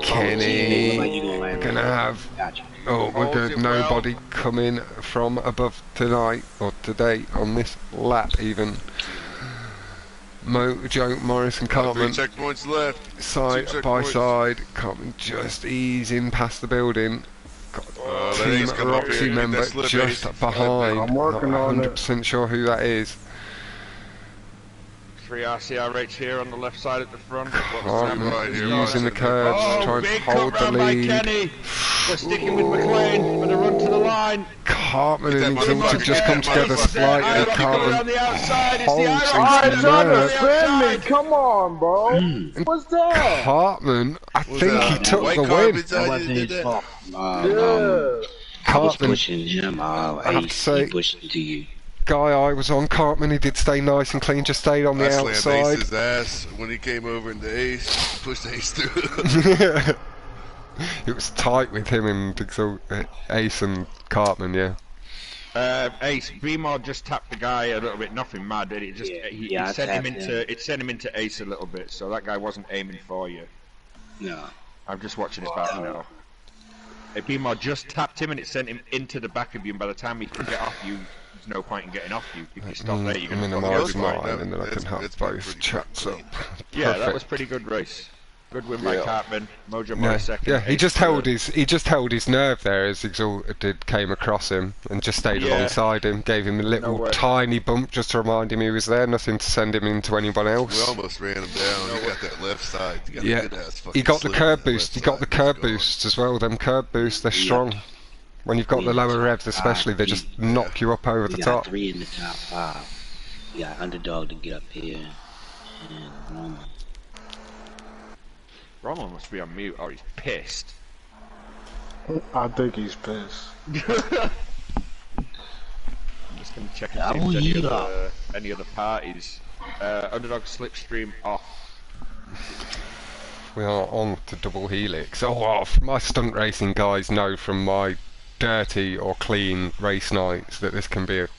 Kenny, we're gonna have. Oh, we're good. Nobody coming from above tonight or today on this lap even. Mojo Morris and Cartman checkpoints left. Side by side. Cartman just easing past the building. Got Team Roxy member just behind. I'm working on it. 100% sure who that is. 3 RCRH here on the left side at the front. Cartman using the curves to try and hold the lead. Kenny. We're sticking with McLean for the run to the line. Cartman and Exalted just come together slightly. Cartman on the outside. It's the holds his nerve. Defend me. Come on, bro. What's that? Cartman, I think he took the win. That wasn't his fault. Cartman, I was pushing him. I have to say, pushing to you. guy I was on, Cartman, he did stay nice and clean, just stayed on the outside. I slammed Ace's ass when he came over into Ace, pushed Ace through. It was tight with him and Ace and Cartman, yeah. Ace, BMod just tapped the guy a little bit, nothing mad, did it? It sent him into Ace a little bit, so that guy wasn't aiming for you. No. I'm just watching it back now. BMod just tapped him and it sent him into the back of you, and by the time he could get off you, there's no point in getting off you. If you stop there, you're going to minimise mine, and then I can have both chats up. Yeah, that was pretty good race. Good win by Cartman. Mojo Morris second. Yeah, he just held his nerve there as Exalted came across him and just stayed alongside him, gave him a little tiny bump just to remind him he was there, nothing to send him into anyone else. We almost ran him down. He got that left side. He got the curb boost. He got the curb boosts as well. Them curb boosts, they're strong. When you've got the lower revs especially, they just knock you up over the top. We got 3 in the top 5. We got Underdog to get up here, and Roman. Roman must be on mute, or he's pissed. I think he's pissed. I'm just going to check and see if there's any other parties. Underdog slipstream off. We are on to double helix. Oh, my stunt racing guys know from my dirty or clean race nights that this can be a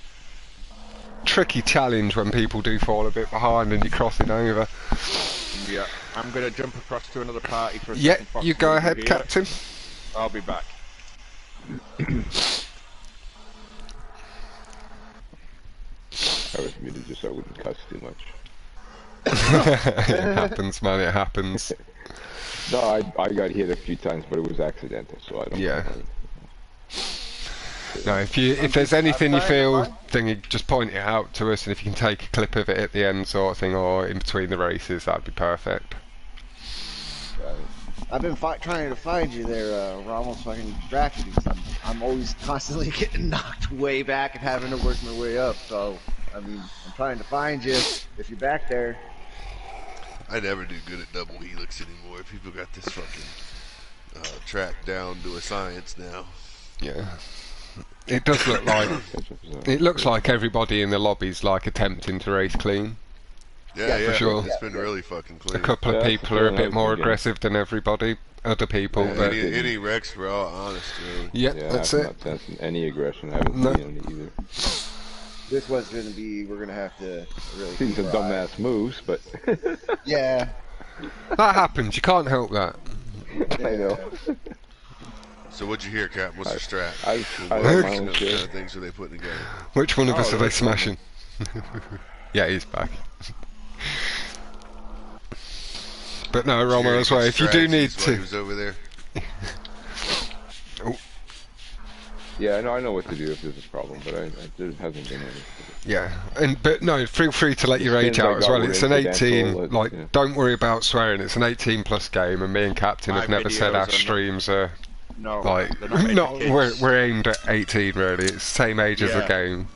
tricky challenge when people do fall a bit behind and you're crossing over. Yeah, I'm going to jump across to another party for a yeah, second. you go ahead, Captain. I'll be back. I was muted just so I wouldn't cuss too much. It happens, man, it happens. No, I got hit a few times, but it was accidental, so I don't know. No, if there's anything you feel, then you just point it out to us, and if you can take a clip of it at the end sort of thing, or in between the races, that'd be perfect. I've been trying to find you there, Ramos, so I can draft you, because I'm always constantly getting knocked way back and having to work my way up, so, I mean, I'm trying to find you if you're back there. I never do good at double helix anymore. People got this fucking track down to a science now. Yeah. It does look like, it looks like everybody in the lobby's like attempting to race clean. Yeah, for sure. It's been really fucking clean. A couple of people are a bit more aggressive than everybody, other people. But any wrecks for all honest, really. Yeah, that's it. I'm not sensing any aggression. I haven't seen any either. This was going to be, we're going to have to really... Seen some dumbass moves, but... yeah. That happens, you can't help that. I know. So what'd you hear, Cap? What's your strat? I What kind of things are they putting together? Which one of us are they smashing? Yeah, he's back. But no, Romo, as well, if you do need to... He was over there. Oh. Yeah, I know what to do if there's a problem, but there hasn't been any. Yeah, but no, feel free to let your rage out as well. It's an 18, like, yeah. Don't worry about swearing, it's an 18 plus game, and me and Captain have never said our streams are, like, we're aimed at 18 really, it's the same age as the game.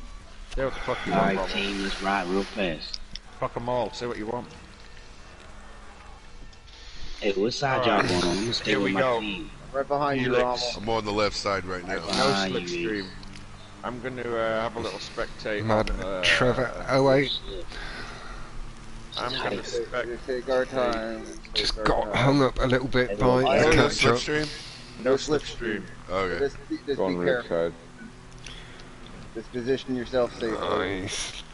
They'll fuck you up. Team, let's ride real fast. Fuck them all, say what you want. Hey, what side y'all going on? I'm gonna stay with my team. Right behind you, Rommel. I'm on the left side right now. No slipstream. I'm going to have a little spectate. Mad Trevor 08. I'm going to take our time. Just got hung up a little bit by the catch up. No slipstream. Okay. Just be careful. Just position yourself safely. Nice.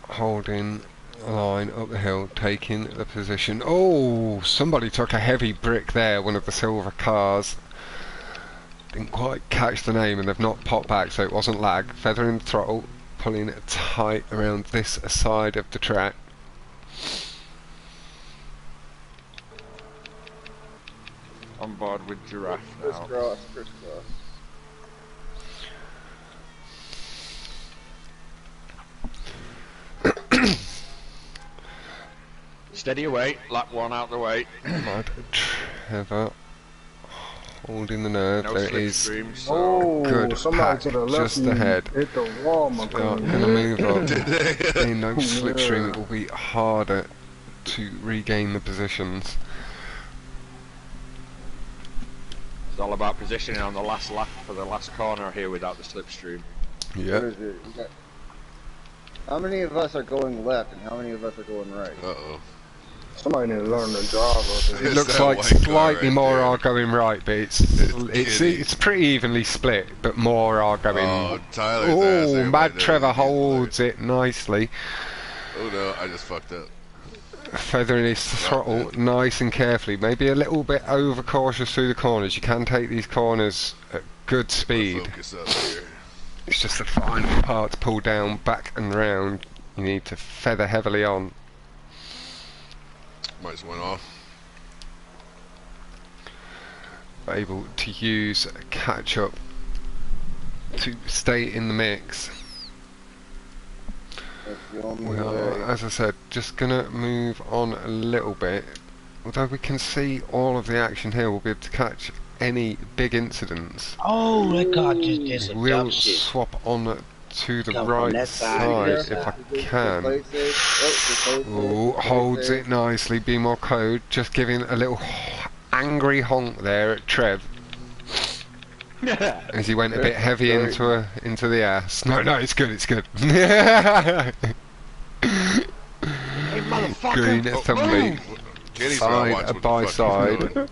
Holding a line up the hill, taking the position. Oh, somebody took a heavy brick there, one of the silver cars. Didn't quite catch the name and they've not popped back, so it wasn't lag. Feathering the throttle, pulling it tight around this side of the track. On board with Giraffe now. Crisscross. Steady away, lap 1 out the way. Mad Trevor holding the nerve. No there is so good pack to the left just ahead. Hit the wall, my Start going to move up. In no slipstream, it will be harder to regain the positions. It's all about positioning on the last lap for the last corner here without the slipstream. Yeah. How many of us are going left and how many of us are going right? Uh-oh. Somebody need to learn to drive. It looks like slightly more are going right, but it's pretty evenly split, but more are going... Oh, Tyler's oh, Mad Trevor holds it nicely. Oh no, I just fucked up. Feathering his throttle nice and carefully, maybe a little bit over cautious through the corners. You can take these corners at good speed. Focus up here. It's just the final part to pull down, back and round. You need to feather heavily on. Might just went off. Able to use catch up to stay in the mix. We are, as I said, just gonna move on a little bit. Although we can see all of the action here, we'll be able to catch any big incidents, Oh, that car just did I some will dumb shit. swap on to the Come from right that side side to if I this can. Ooh, holds it nicely. Be more code. Just giving a little angry honk there at Trev. As he went a bit heavy into the ass. No, it's good, it's good. Hey, motherfucker! Green thumbie. Kenny's not watching Side by side.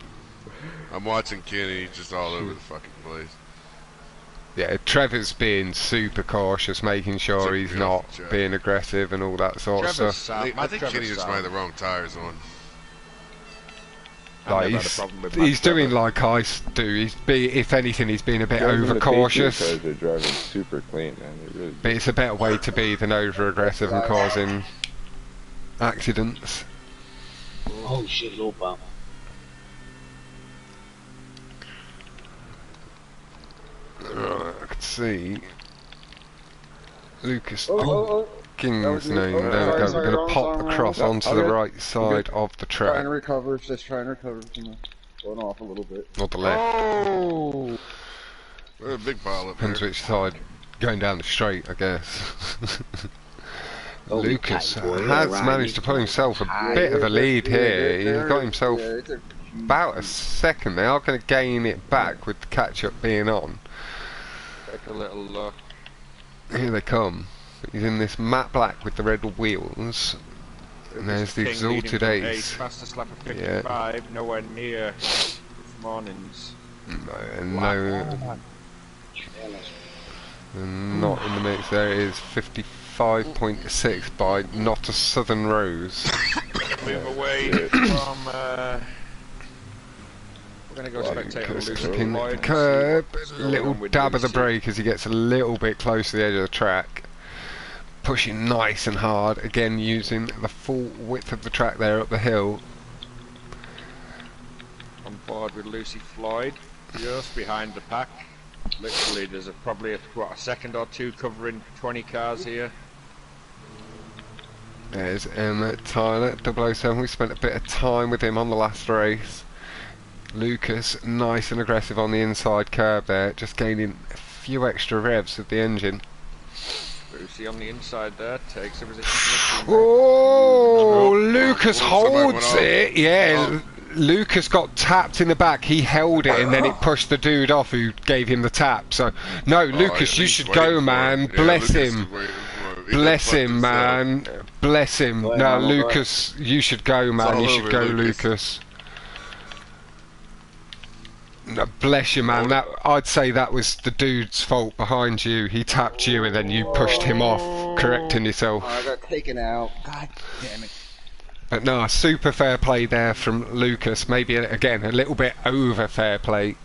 I'm watching Kenny, he's just all over the fucking place. Yeah, Trevor's being super cautious, making sure he's not being aggressive and all that sort of stuff. I think Kenny just might have the wrong tires on. Like he's doing like I do. If anything, he's being a bit overcautious. They're driving super clean, man. Really but it's a better way to be than over aggressive and causing accidents. Oh shit, little bump. Right, I can see Lucas Oh. King's name. There we go. We're going to pop across onto the right side of the Try and track. recover. Just try and recover from the going off a little bit. Or the left. Oh! There's a big pile up Depends there. which side. Going down the straight, I guess. Lucas has managed to pull himself a bit of a lead here. He's got himself about a second. They are going to gain it back with the catch-up being on. Take a little look. Here they come. He's in this matte black with the red wheels. And there's the exalted ace. Fastest lap of 55, nowhere near this morning's. No, not in the mix. There it is 55.6 by not a southern rose. Move away from. We're going to go spectator Clicking the curb, little dab of the brake as he gets a little bit close to the edge of the track. Pushing nice and hard, again using the full width of the track there up the hill. On board with Lucy Floyd, just behind the pack. Literally, there's probably a second or two covering 20 cars here. There's Emma Tyler, 007. We spent a bit of time with him on the last race. Lucas, nice and aggressive on the inside curb there, just gaining a few extra revs with the engine. Lucy on the inside there, takes a position. Oh, Lucas holds it. Yeah, Lucas got tapped in the back. He held it and then it pushed the dude off who gave him the tap. So, no, Lucas, you should go, man. Bless him. Bless him, man. Bless him. No, Lucas, you should go, man. You should go, Lucas. No, bless you, man. That I'd say that was the dude's fault behind you. He tapped you and then you pushed him off, correcting yourself. I got taken out. God damn it. But no, super fair play there from Lucas. Maybe again a little bit over fair play.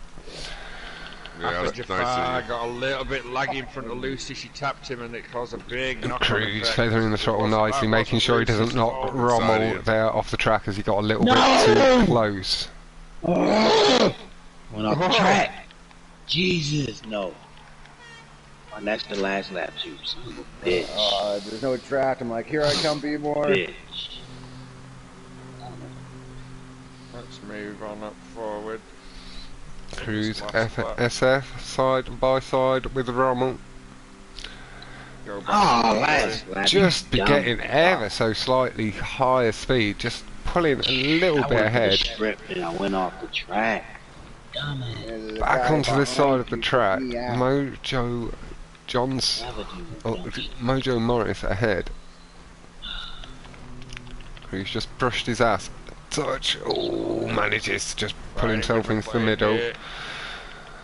Yeah, that's Jafar nice. got a little bit laggy in front of Lucy. She tapped him and it caused a big knock. Cruz feathering the throttle nicely, making sure he doesn't knock Rommel there off the track as he got a little bit too close. Went off the track. Jesus, no. And that's the last lap, too. Son of a bitch. There's no track. I'm like, here I come, B-more. Bitch. Let's move on up forward. Cruz SF side by side with Rommel. Last lap. Just be getting ever so slightly higher speed, just pulling a little bit ahead. I went off the track. Back onto this side of the track, Mojo Mojo Morris ahead. He's just brushed his ass. Touch. Oh, manages to just pull himself into the middle.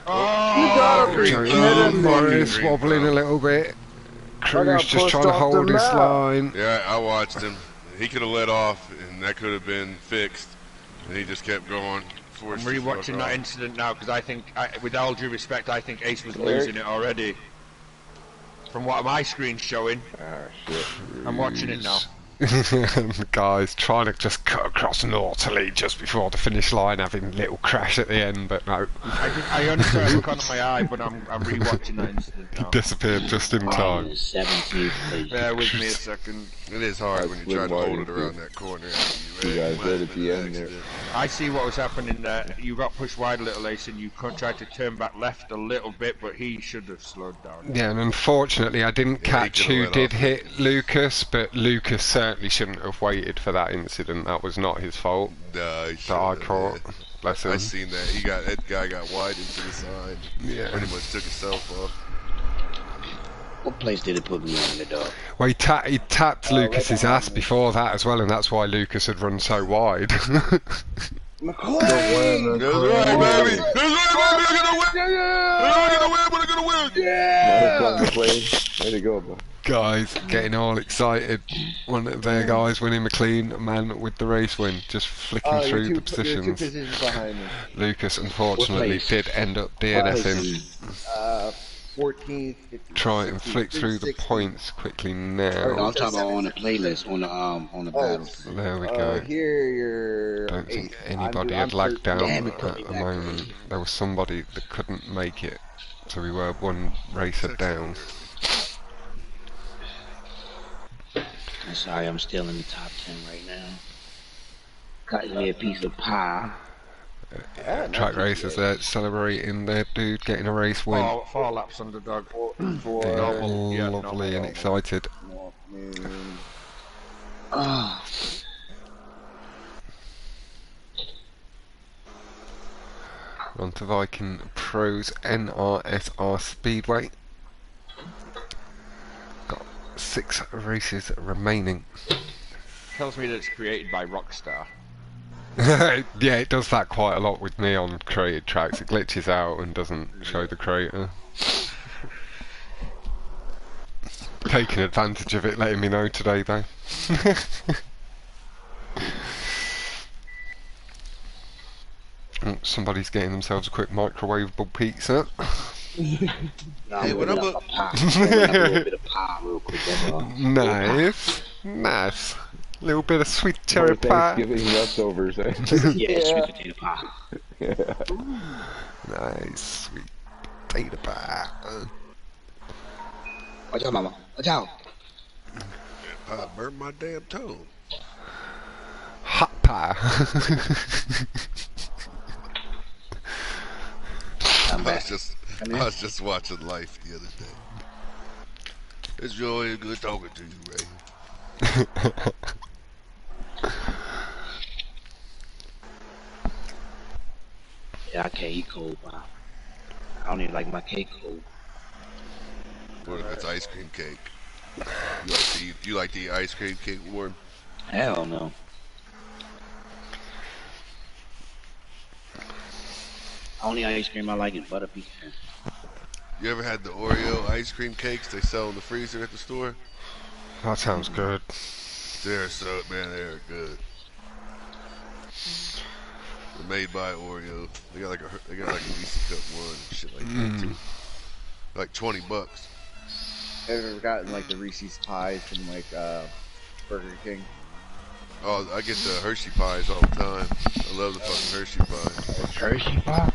Mojo Morris wobbling a little bit. Cruz just trying to hold his line. Yeah, I watched him. He could have let off, and that could have been fixed. And he just kept going. I'm rewatching that incident now because I think, with all due respect, I think Ace was losing it already. From what my screen's showing. Ah, shit. I'm watching it now. The guys trying to just cut across naughtily just before the finish line, having a little crash at the end, but no. I only saw it look on my eye, but I'm rewatching that incident now. He disappeared just in time. 17th place. Bear with me a second. It is hard when you try to hold it around that corner. You guys did at the end there. I see what was happening there. You got pushed wide a little, Ace, and you tried to turn back left a little bit, but he should have slowed down. Yeah, and unfortunately I didn't catch who did hit Lucas, but Lucas certainly shouldn't have waited for that incident. That was not his fault. That I caught. Bless him. I seen that. That guy got wide into the side. Yeah. Pretty much took himself off. What place did it put me on the dog? Well, he tapped Lucas's ass before that as well, and that's why Lucas had run so wide. That's right, baby. That's right, baby. We're gonna win. We're gonna win. Yeah. Way to go, bro. Guys getting all excited. One of their guys, Winnie McLean, man with the race win, just flicking through the positions. 2 positions behind me. Lucas unfortunately did end up DNFing. 14th. Try and flick through the points quickly now. No, I'm talking about on the playlist, on the battle. There we go. Here you're. Don't think anybody had lagged down at the moment. There was somebody that couldn't make it, so we were one racer down. I'm sorry, I'm still in the top 10 right now. Cutting me a piece of pie. Track racers there celebrating their dude getting a race win. 4 laps underdog. Lovely and excited. Oh. On to Viking Pros NRSR Speedway. Got 6 races remaining. Tells me that it's created by Rockstar. Yeah, it does that quite a lot with me on created tracks. It glitches out and doesn't show the creator. Taking advantage of it, letting me know today though. Oh, somebody's getting themselves a quick microwavable pizza. Hey, what about Nice, nice. Little bit of sweet cherry pie. Thanksgiving leftovers, eh? Yeah, sweet potato pie. Yeah. Nice sweet potato pie. Watch out, mama. Watch out. I burnt my damn toe. Hot pie. I was just watching Life the other day. It's really good talking to you, Ray. Yeah, I can't eat cold pie. I don't even like my cake cold. What if it's ice cream cake? You like to eat ice cream cake warm? Hell no. Only ice cream I like is butter pecan. You ever had the Oreo ice cream cakes they sell in the freezer at the store? That sounds good. They're good. They're made by Oreo. They got like a Reese's Cup one and shit like that too. Like $20. Ever gotten like the Reese's pies from like Burger King? Oh, I get the Hershey pies all the time. I love the fucking Hershey pies. Hershey pie?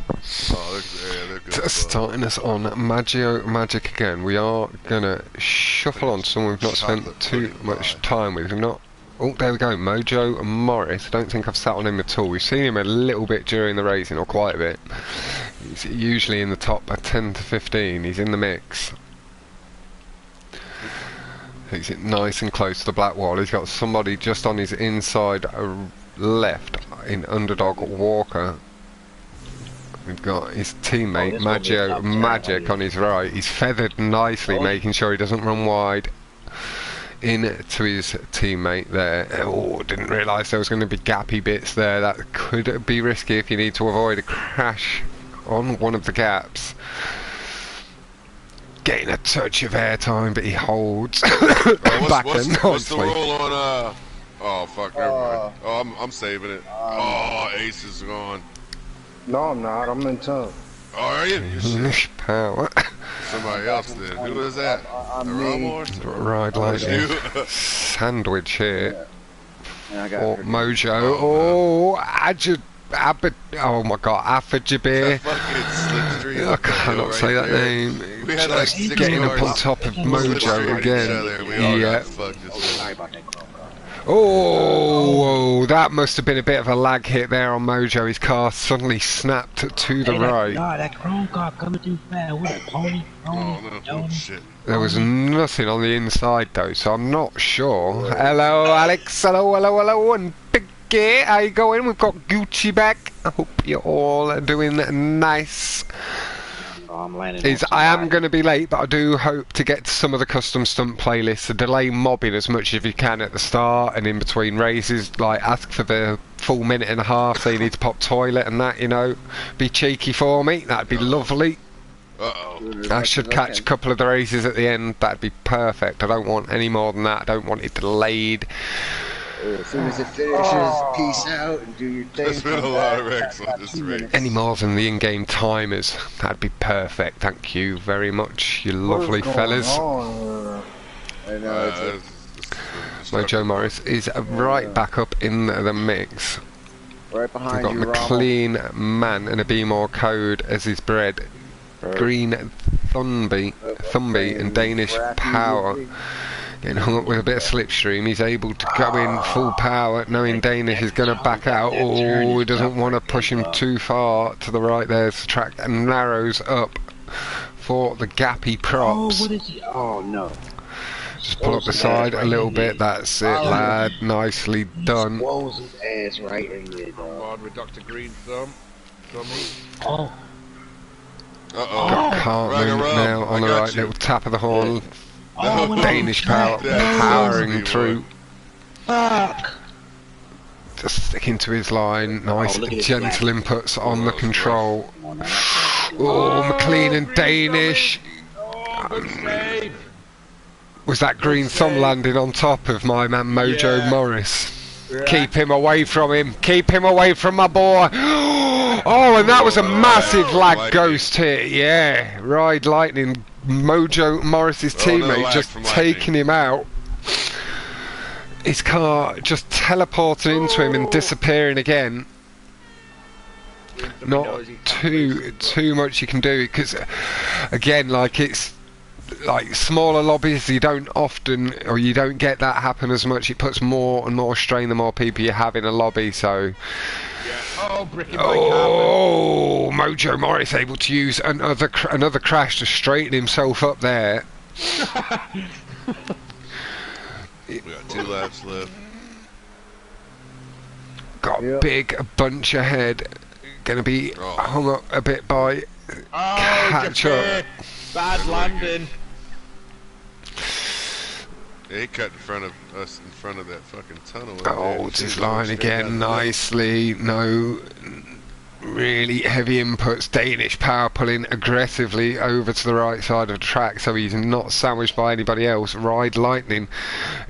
Oh, they're good. Starting us on Maggio Magic again. We are gonna shuffle on to someone we've not spent too much time with. We've not. Oh, there we go. Mojo Morris. I don't think I've sat on him at all. We've seen him a little bit during the racing, or quite a bit. He's usually in the top 10 to 15. He's in the mix. He's nice and close to the black wall. He's got somebody just on his inside left in Underdog Walker. We've got his teammate Maggio Magic on his right. He's feathered nicely, making sure he doesn't run wide into his teammate there. Oh, didn't realise there was going to be gappy bits there. That could be risky if you need to avoid a crash on one of the gaps. Getting a touch of airtime, but he holds back nicely. What's the roll on? Oh fuck, never mind. Oh, I'm saving it. Ace is gone. No, I'm not. I'm in town. Oh, are you? Power. Somebody else then. Who is that? I'm me. Ride like you. sandwich here. Yeah. Or Mojo. Oh, oh my god, Afajabir. I cannot say that name. We had like Getting up on top of Mojo again. Yeah. Sorry about that, Chrome Car. Oh, that must have been a bit of a lag hit there on Mojo. His car suddenly snapped to the right. Nah, that Chrome Car coming too fast. What a pony? Oh, shit. There was nothing on the inside though, so I'm not sure. Hello, Alex. Hello, and Biggie. How you going? We've got Gucci back. I hope you're all doing nice. I'm landing I am going to be late, but I do hope to get to some of the custom stunt playlists. To delay mobbing as much as you can at the start and in between races. Like ask for the full minute and a half, so you need to pop toilet and that. You know, be cheeky for me. That'd be lovely. I should catch a couple of the races at the end. That'd be perfect. I don't want any more than that. I don't want it delayed. As soon as it finishes, peace out and do your thing. There's been a lot of wrecks on this race. Any more than the in-game timers. That'd be perfect. Thank you very much, you lovely fellas. I know, Mojo Morris is right back up in the mix. right behind We've got McLean Man and a Be More Code as his bread. Green Thumby and Danish Power. Getting hung up with a bit of slipstream. He's able to go in full power, knowing Danish is going to back out. Oh, he doesn't want to push him too far to the right there. The track narrows up for the gappy props. Oh, what is he? Oh, no. Just pull up the side a little bit. That's it, lad. Nicely done. Swolls his ass right in there, dog. Come on with Dr. Green Thumb. Oh. Got Cartman now on the right. Little tap of the horn. Oh, Danish Power powering through. Fuck. Just sticking to his line. Nice gentle inputs on the control. Oh, McLean and Danish. Was that Green Thumb landing on top of my man Mojo Morris? Keep him away from him. Keep him away from my boy. Oh, and that was a massive lag ghost hit. Yeah, Ride Lightning. Mojo Morris's teammate just taking him out. His car just teleporting into him and disappearing again. Not too much you can do, because again, like, it's like smaller lobbies, you don't often, or you don't get that happen as much. It puts more and more strain the more people you have in a lobby. So Mojo Morris able to use another crash to straighten himself up there. We got 2 laps left. Got a big bunch ahead. Gonna be hung up a bit by catch up. Bad landing. He cut in front of us, in front of that fucking tunnel. Holds his line again nicely. No really heavy inputs. Danish Power pulling aggressively over to the right side of the track, so he's not sandwiched by anybody else. Ride Lightning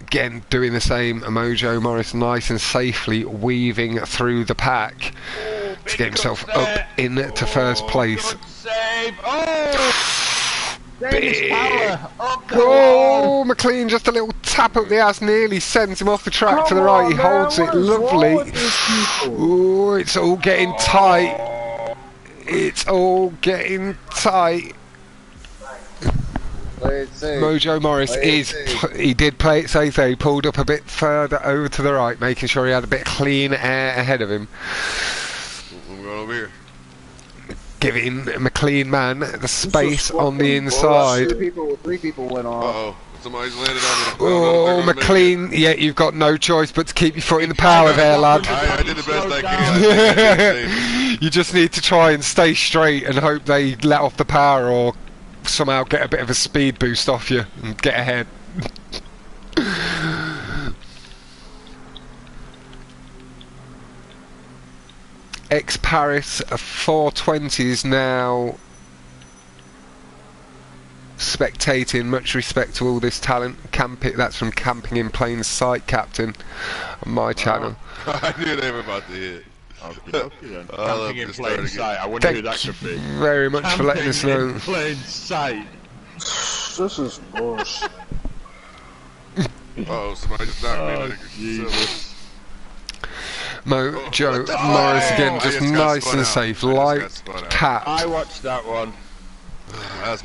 again doing the same. Mojo Morris nice and safely weaving through the pack to get himself up into first place. Save. Big. Oh, McLean just a little tap up the ass nearly sends him off the track to the right. He holds it lovely. Oh, it's all getting tight. It's all getting tight. Mojo Morris he did play it safe there. He pulled up a bit further over to the right, making sure he had a bit of clean air ahead of him. We're going over here. Giving McLean Man the space on the inside. 3 people went off. Somebody's landed on me. Oh, McLean, yeah, you've got no choice but to keep your foot in the power there, lad. I did the best I can. You just need to try and stay straight and hope they let off the power or somehow get a bit of a speed boost off you and get ahead. Ex-Paris 420s now spectating. Much respect to all this talent. That's from Camping in Plain Sight Captain on my channel. I knew they were about to hit. Camping in Plain Sight. I wonder who that could be. Very much for letting us know. In Plain Sight. This is bullshit. Oh, somebody just knocked me. Joe Morris again, just nice and safe. Light tap. I watched that one.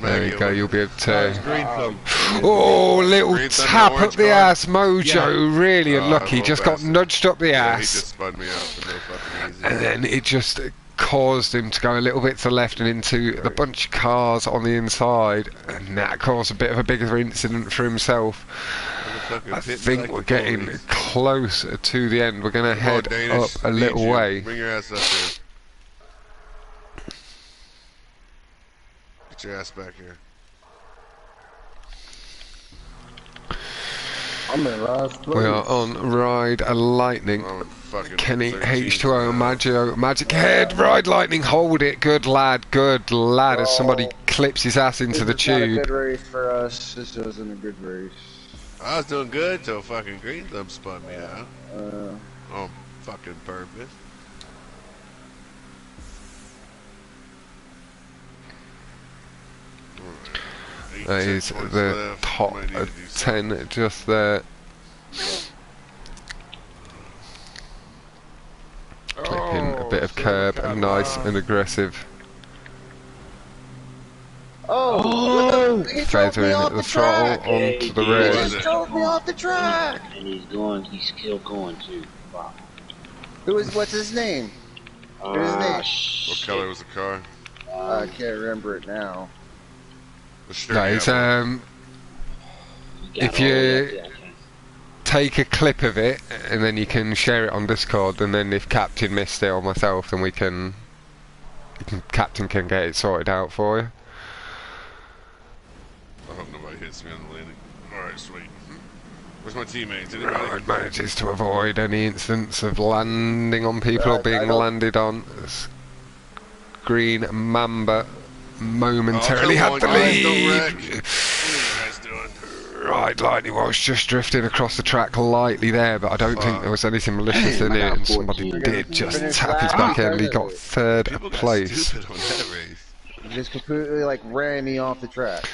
There you go, you'll be able to... Green thumb. Oh, little tap up the ass. Mojo, really unlucky. Just got nudged up the ass. He just spun me out for no fucking reason. And then it just caused him to go a little bit to the left and into the bunch of cars on the inside. And that caused a bit of a bigger incident for himself. I think we're getting closer to the end. We're going to head up a little way. Bring your ass up here. Get your ass back here. I'm in last place. We are on Ride Lightning. Kenny H2O, Magic Head, Ride Lightning, hold it, good lad, as somebody clips his ass into the tube. This is not a good race for us. This wasn't a good race. I was doing good till fucking Green Thumb spun me out. On fucking purpose. That is the top 10 just there. Clipping a bit of curb and nice and aggressive. Oh! Feathering the throttle onto the rear. He drove me off the track! And he's still going too. Wow. What's his name? What's his name? What color was the car? I can't remember it now. No, it's, if you take a clip of it and then you can share it on Discord, and then if Captain missed it or myself, then Captain can get it sorted out for you. I hope nobody hits me on the landing. Alright, sweet. Where's my teammates? Anybody? Manages to avoid any incidents of landing on people or being landed on. Green Mamba momentarily had the lead. Right, Lightning was just drifting across the track lightly there, but I don't think there was anything malicious in it, and somebody did just tap his back end. He got third place. He just completely like ran me off the track.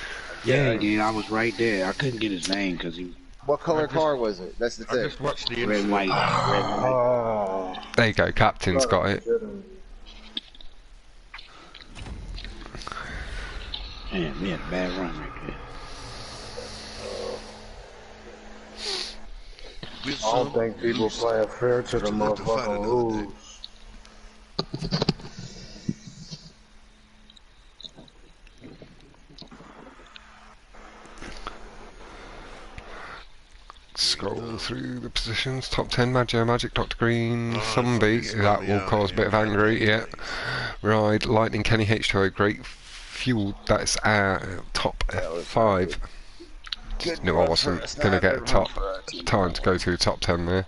Yeah, dude, I was right there. I couldn't get his name because he... What color car was it? That's the thing. I just watched the Red, white. There you go, Captain's got it. Man, we had a bad run right there. I don't think people playing fair to the motherfucking rules. Scroll through the positions. Top 10, Magic, Dr. Green, Sunbeat. That will cause a bit of angry, yeah. Ride, Lightning, Kenny H2O, Great Fuel. That's our top 5. Just knew I wasn't going to get a top time to go through the top 10 there.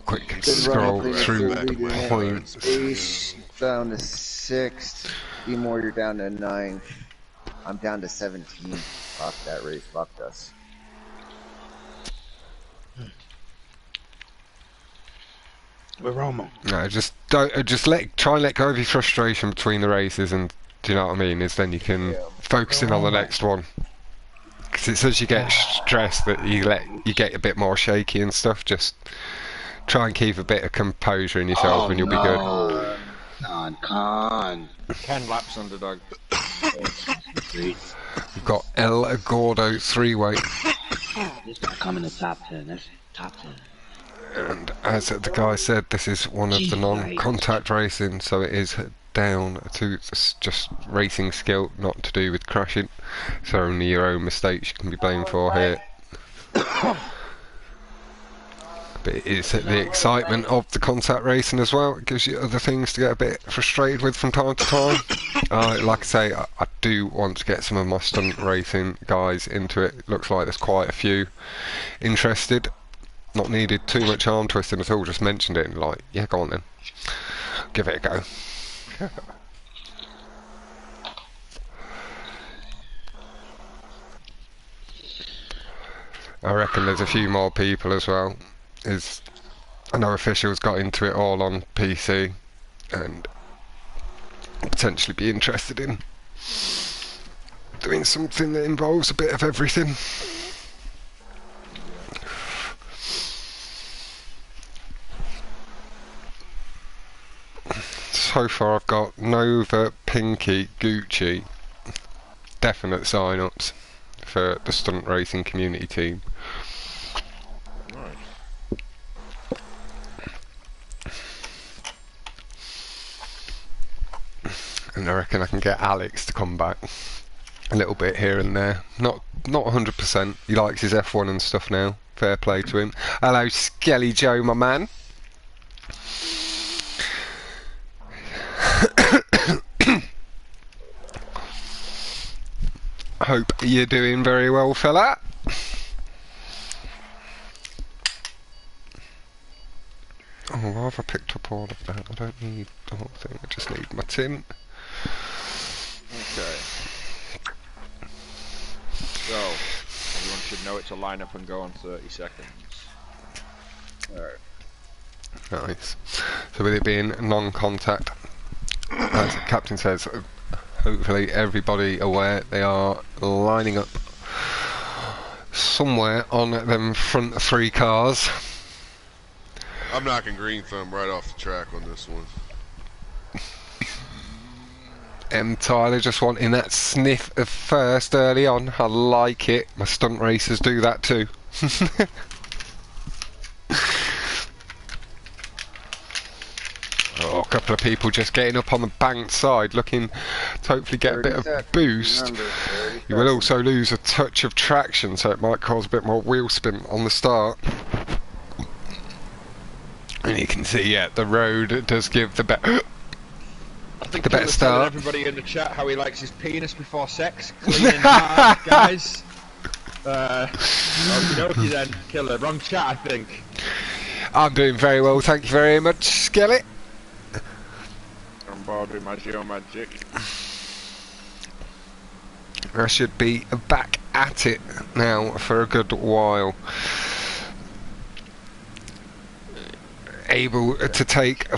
Quick scroll through the points. Ace down to 6th. D-Moore, you're down to 9th. I'm down to 17. Fuck that race. Fucked us. We're Romo. No, just try and let go of your frustration between the races, and do you know what I mean? Is then you can focus in on the next one. Because it's as you get stressed that you get a bit more shaky and stuff. Just try and keep a bit of composure in yourself, and you'll be good. Con. 10 laps, underdog. We've got El Gordo 3-way. This guy coming to top 10. That's top 10. And as the guy said, this is one of the non-contact racing, so it is down to just racing skill, not to do with crashing. So only your own mistakes you can be blamed for here. But it is the excitement of the contact racing as well. It gives you other things to get a bit frustrated with from time to time. Like I say, I do want to get some of my stunt racing guys into it. Looks like there's quite a few interested. Not needed too much arm twisting at all, just mentioned it and like, yeah, go on then. Give it a go. I reckon there's a few more people as well. I know officials got into it all on PC and potentially be interested in doing something that involves a bit of everything. so far I've got Nova, Pinky, Gucci, definite sign-ups for the Stunt Racing Community team. Nice. And I reckon I can get Alex to come back a little bit here and there. Not 100%. He likes his F1 and stuff now. Fair play to him. Hello, Skelly Joe, my man. Hope you're doing very well, fella. Oh, why have I picked up all of that? I don't need the whole thing. I just need my tin. Okay. So, everyone should know it to line up and go on 30 seconds. Alright. Nice. So with it being non-contact, as the captain says, hopefully everybody aware they are lining up somewhere on them front three cars. I'm knocking Green Thumb right off the track on this one. Tyler just wanting that sniff of first early on. I like it. My stunt racers do that too. Oh, a couple of people just getting up on the banked side, looking to hopefully get a bit of boost. You will also lose a touch of traction, so it might cause a bit more wheel spin on the start. And you can see, yeah, the road does give the better. I think the better Killer's start. telling everybody in the chat how he likes his penis before sex. Clean and hard, guys. Okie dokie then, Killer. Wrong chat, I think. I'm doing very well, thank you very much, Skelly. On board with my geomagic. I should be back at it now for a good while. Able to take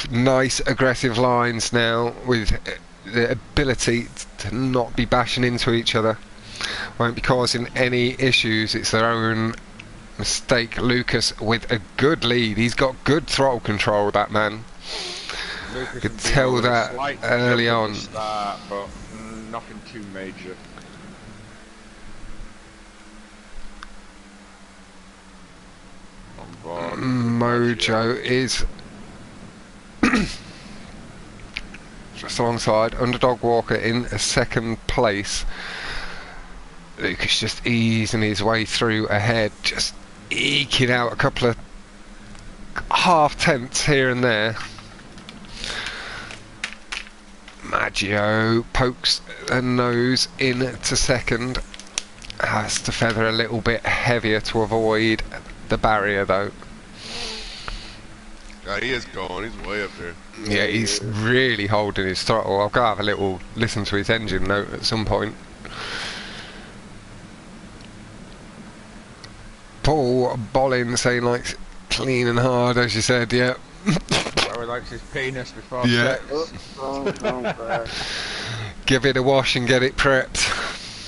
nice aggressive lines now with the ability to not be bashing into each other. Won't be causing any issues. It's their own mistake. Lucas with a good lead. He's got good throttle control, that man. Lucas Could tell that early on. Start, but nothing too major. Mojo is just alongside Underdog Walker in a second place. Lucas just easing his way through ahead, just eking out a couple of half-tenths here and there. Maggio pokes a nose into second. Has to feather a little bit heavier to avoid the barrier though. He is going, he's way up there. Yeah, he's really holding his throttle. I'll go have a little listen to his engine note at some point. Paul Bollin saying like clean and hard, as you said, yeah. How he likes his penis before sex. Give it a wash and get it prepped.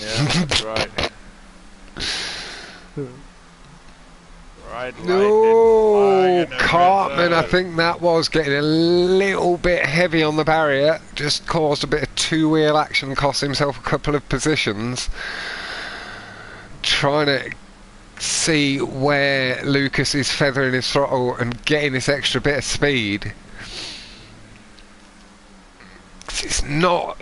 Yeah, that's right. No, Cartman, I think that was getting a little bit heavy on the barrier. Just caused a bit of two-wheel action, cost himself a couple of positions. Trying to see where Lucas is feathering his throttle and getting this extra bit of speed. It's not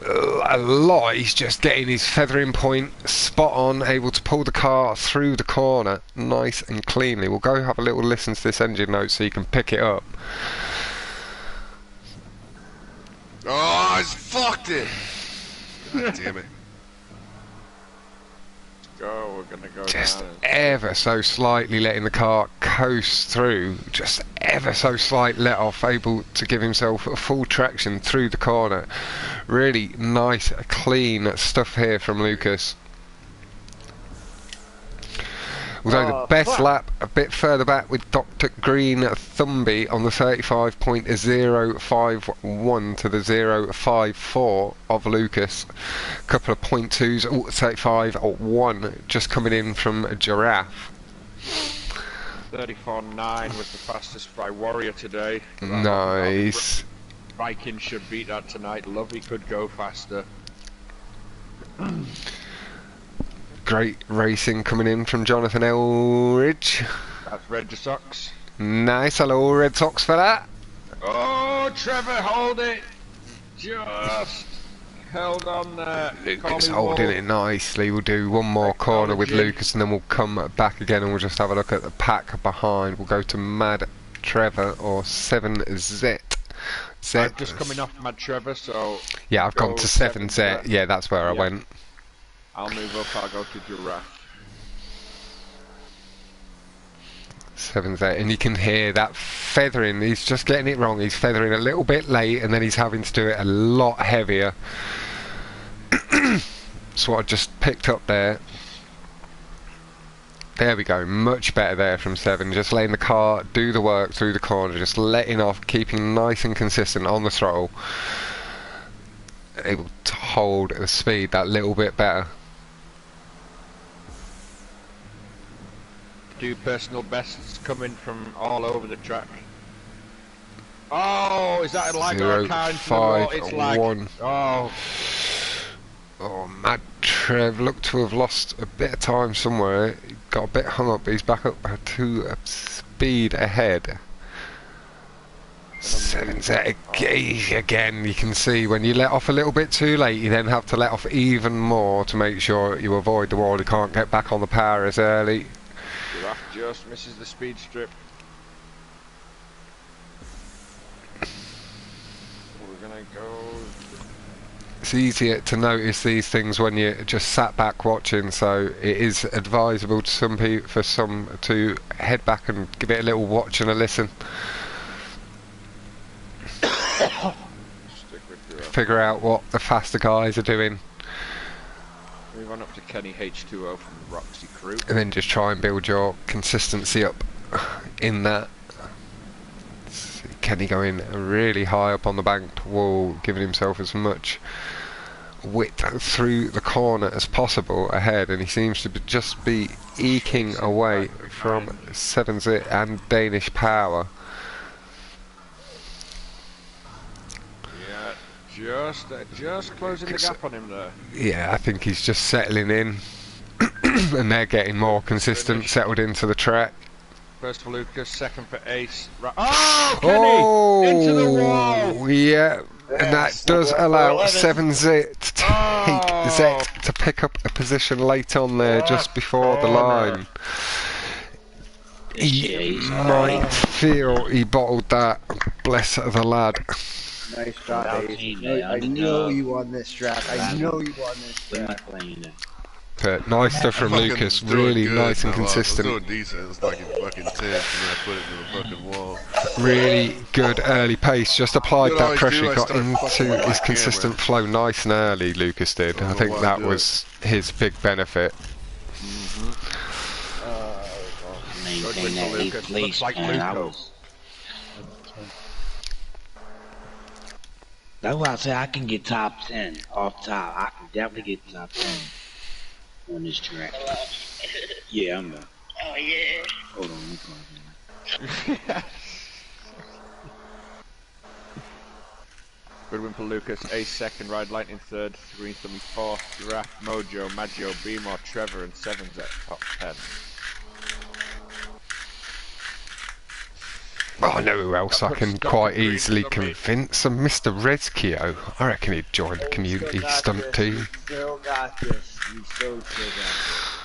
a lot, he's just getting his feathering point spot on, able to pull the car through the corner nice and cleanly. We'll go have a little listen to this engine note so you can pick it up. Oh, he's fucked it! God damn it. Go, we're gonna go Just down. ever so slightly letting the car coast through, just ever so slight let off, able to give himself a full traction through the corner. Really nice, clean stuff here from Lucas. Although the best lap a bit further back with Dr. Green Thumby on the 35.051 to the 054 of Lucas. A couple of 0.2s, 35.1 just coming in from Giraffe. 34.9 was the fastest by Warrior today. Nice. Viking should beat that tonight. Lovey could go faster. Great racing coming in from Jonathan Elridge. That's Red Sox. Nice, hello Red Sox for that. Oh, Trevor, hold it. Just held on there. Lucas holding it nicely. We'll do one more corner with Lucas and then we'll come back again and we'll just have a look at the pack behind. We'll go to Mad Trevor or 7Z. I'm just coming off Mad Trevor, so... Yeah, I've gone to 7Z. Yeah, that's where I went. I'll move up, I'll go to Giraffe. 7Z, and you can hear that feathering. He's just getting it wrong. He's feathering a little bit late and then he's having to do it a lot heavier. That's what I just picked up there. There we go, much better there from 7, just letting the car do the work through the corner, just letting off, keeping nice and consistent on the throttle, able to hold the speed that little bit better. Do personal bests coming from all over the track. Oh, is that a lag or a car into the wall? It's lag. 1. Oh. Oh, Mad Trev looked to have lost a bit of time somewhere. He got a bit hung up, but he's back up to speed ahead. 7Z again, you can see when you let off a little bit too late, you then have to let off even more to make sure you avoid the wall. You can't get back on the power as early. Giraffe just misses the speed strip. We're gonna go... It's easier to notice these things when you're just sat back watching, so it is advisable to some people, for some to head back and give it a little watch and a listen. Figure out what the faster guys are doing. Move on up to Kenny H2O from the Roxy crew. And then just try and build your consistency up in that. See Kenny going really high up on the banked wall, giving himself as much width through the corner as possible ahead, and he seems to just be eking away from 7Z and Danish Power. Just closing the gap on him there. Yeah, I think he's just settling in and they're getting more consistent, settled into the track. First for Lucas, second for Ace. Oh, Kenny! Into the wall! Yeah, and that does allow 7Z to take Z to pick up a position late on there, just before the line. He might feel he bottled that. Bless the lad. Nice shot, Ace. I know you won this track. I know you won this track. But nice stuff from Lucas, really nice and consistent. I was doing decent. It's like in fucking 10th, and then I put it in the fucking wall. Really good early pace, just applied that pressure, got into his consistent flow nice and early, Lucas did. I think that was his big benefit. Maintain that 8th place, man. That's why I say I can get top 10 off top. I can definitely get top 10 on this track. Yeah, I'm done. Oh yeah. Hold on, Good win for Lucas. Ace second, Ride Lightning third, Green Thummy fourth, Giraffe, Mojo, Maggio, Beemore, Trevor, and 7's at top 10. Oh, I know who else I can quite easily convince. Mr. Rezkio. I reckon he'd join the community stunt team. Still got this. You still got this.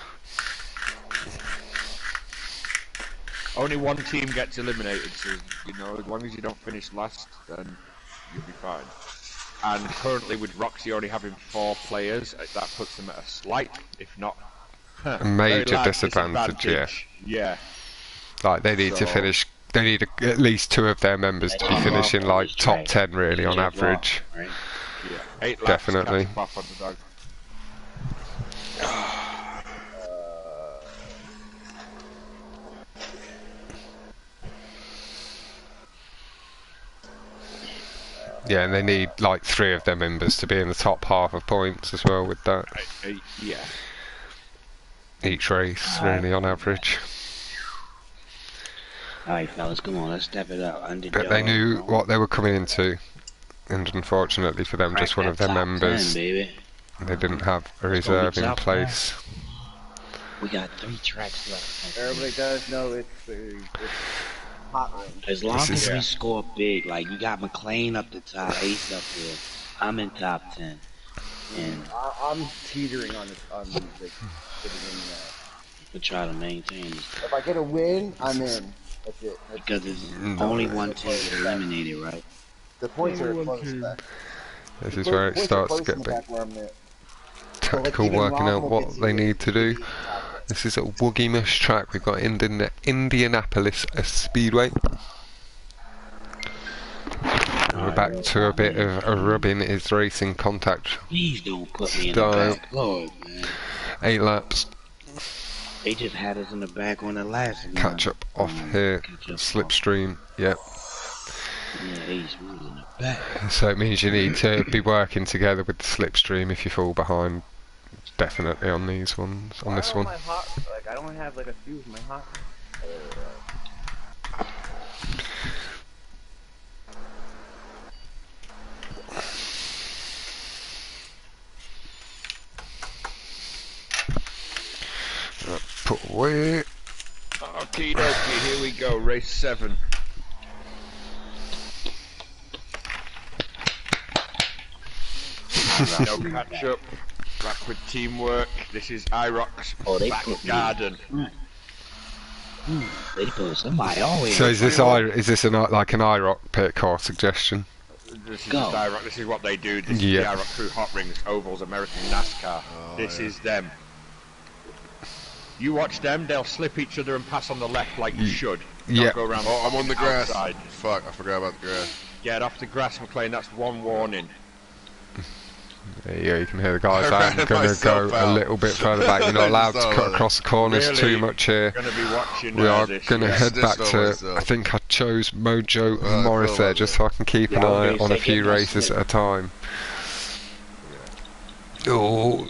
Only one team gets eliminated, so you know, as long as you don't finish last, then you'll be fine. And currently, with Roxy only having 4 players, that puts them at a slight, if not a major disadvantage. Yeah. Like they need to finish. They need at least 2 of their members to be finishing like top 10 really on average. Yeah, 8 laps, definitely. Yeah, and they need like 3 of their members to be in the top half of points as well with that. Yeah. Each race really on average. Alright, fellas, come on, let's step it up. Underdog, But they knew what they were coming into, and unfortunately for them, just one of their members, 10, baby. they didn't have a reserve in place. We got 3 tracks left. Everybody does know it's Hotring. As long as we score big, like you got McLean up the top, Ace up here. I'm in top 10. And I'm teetering on the we'll try to maintain this. If I get a win, I'm in. That's it. Because there's only one team get eliminated, right? The points are close back. This is where it starts to get big. Tactical, working out what they need to do. This is a Woogie-mish track. We've got Indianapolis Speedway. We're back to a bit of a rubbing is racing contact. Please don't put me in the back. Lord, man. 8 laps. They just had us in the back on the last one. Catch up off here. Slipstream. Yep. Yeah, Ace was in the back. So it means you need to be working together with the slipstream if you fall behind. Definitely on these ones. On this one. I don't have like a few of my hot. Put away. Okie dokie, here we go, race 7. No catch up, back with teamwork. This is IROC's back garden. They put somebody always. So is this like an IROC pit car suggestion? This is just IROC, this is what they do. This is the IROC crew, Hotrings, Ovals, American NASCAR. This is them. You watch them, they'll slip each other and pass on the left like you should. Yeah. Go around I'm on the grass. Outside. Fuck, I forgot about the grass. Get off the grass, McLean, that's one warning. There you go, you can hear the guys. I'm going to go a little bit further back. You're not allowed to cut across the corners too much here. We are going to head back to, I think I chose Mojo Morris there just so I can keep an eye on a few races at a time. Oh,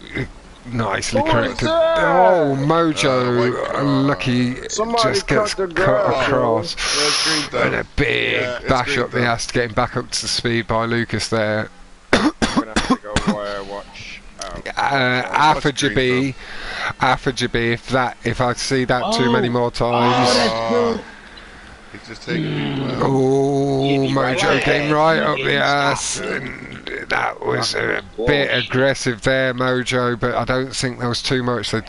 nicely corrected. Oh, Mojo, lucky, just gets cut across. And a big bash up the ass to getting back up to speed by Lucas there. Aftergy, if I see that too many more times. He's just taking Mojo came right up the ass. And that was a bit aggressive there, Mojo, but I don't think there was too much. They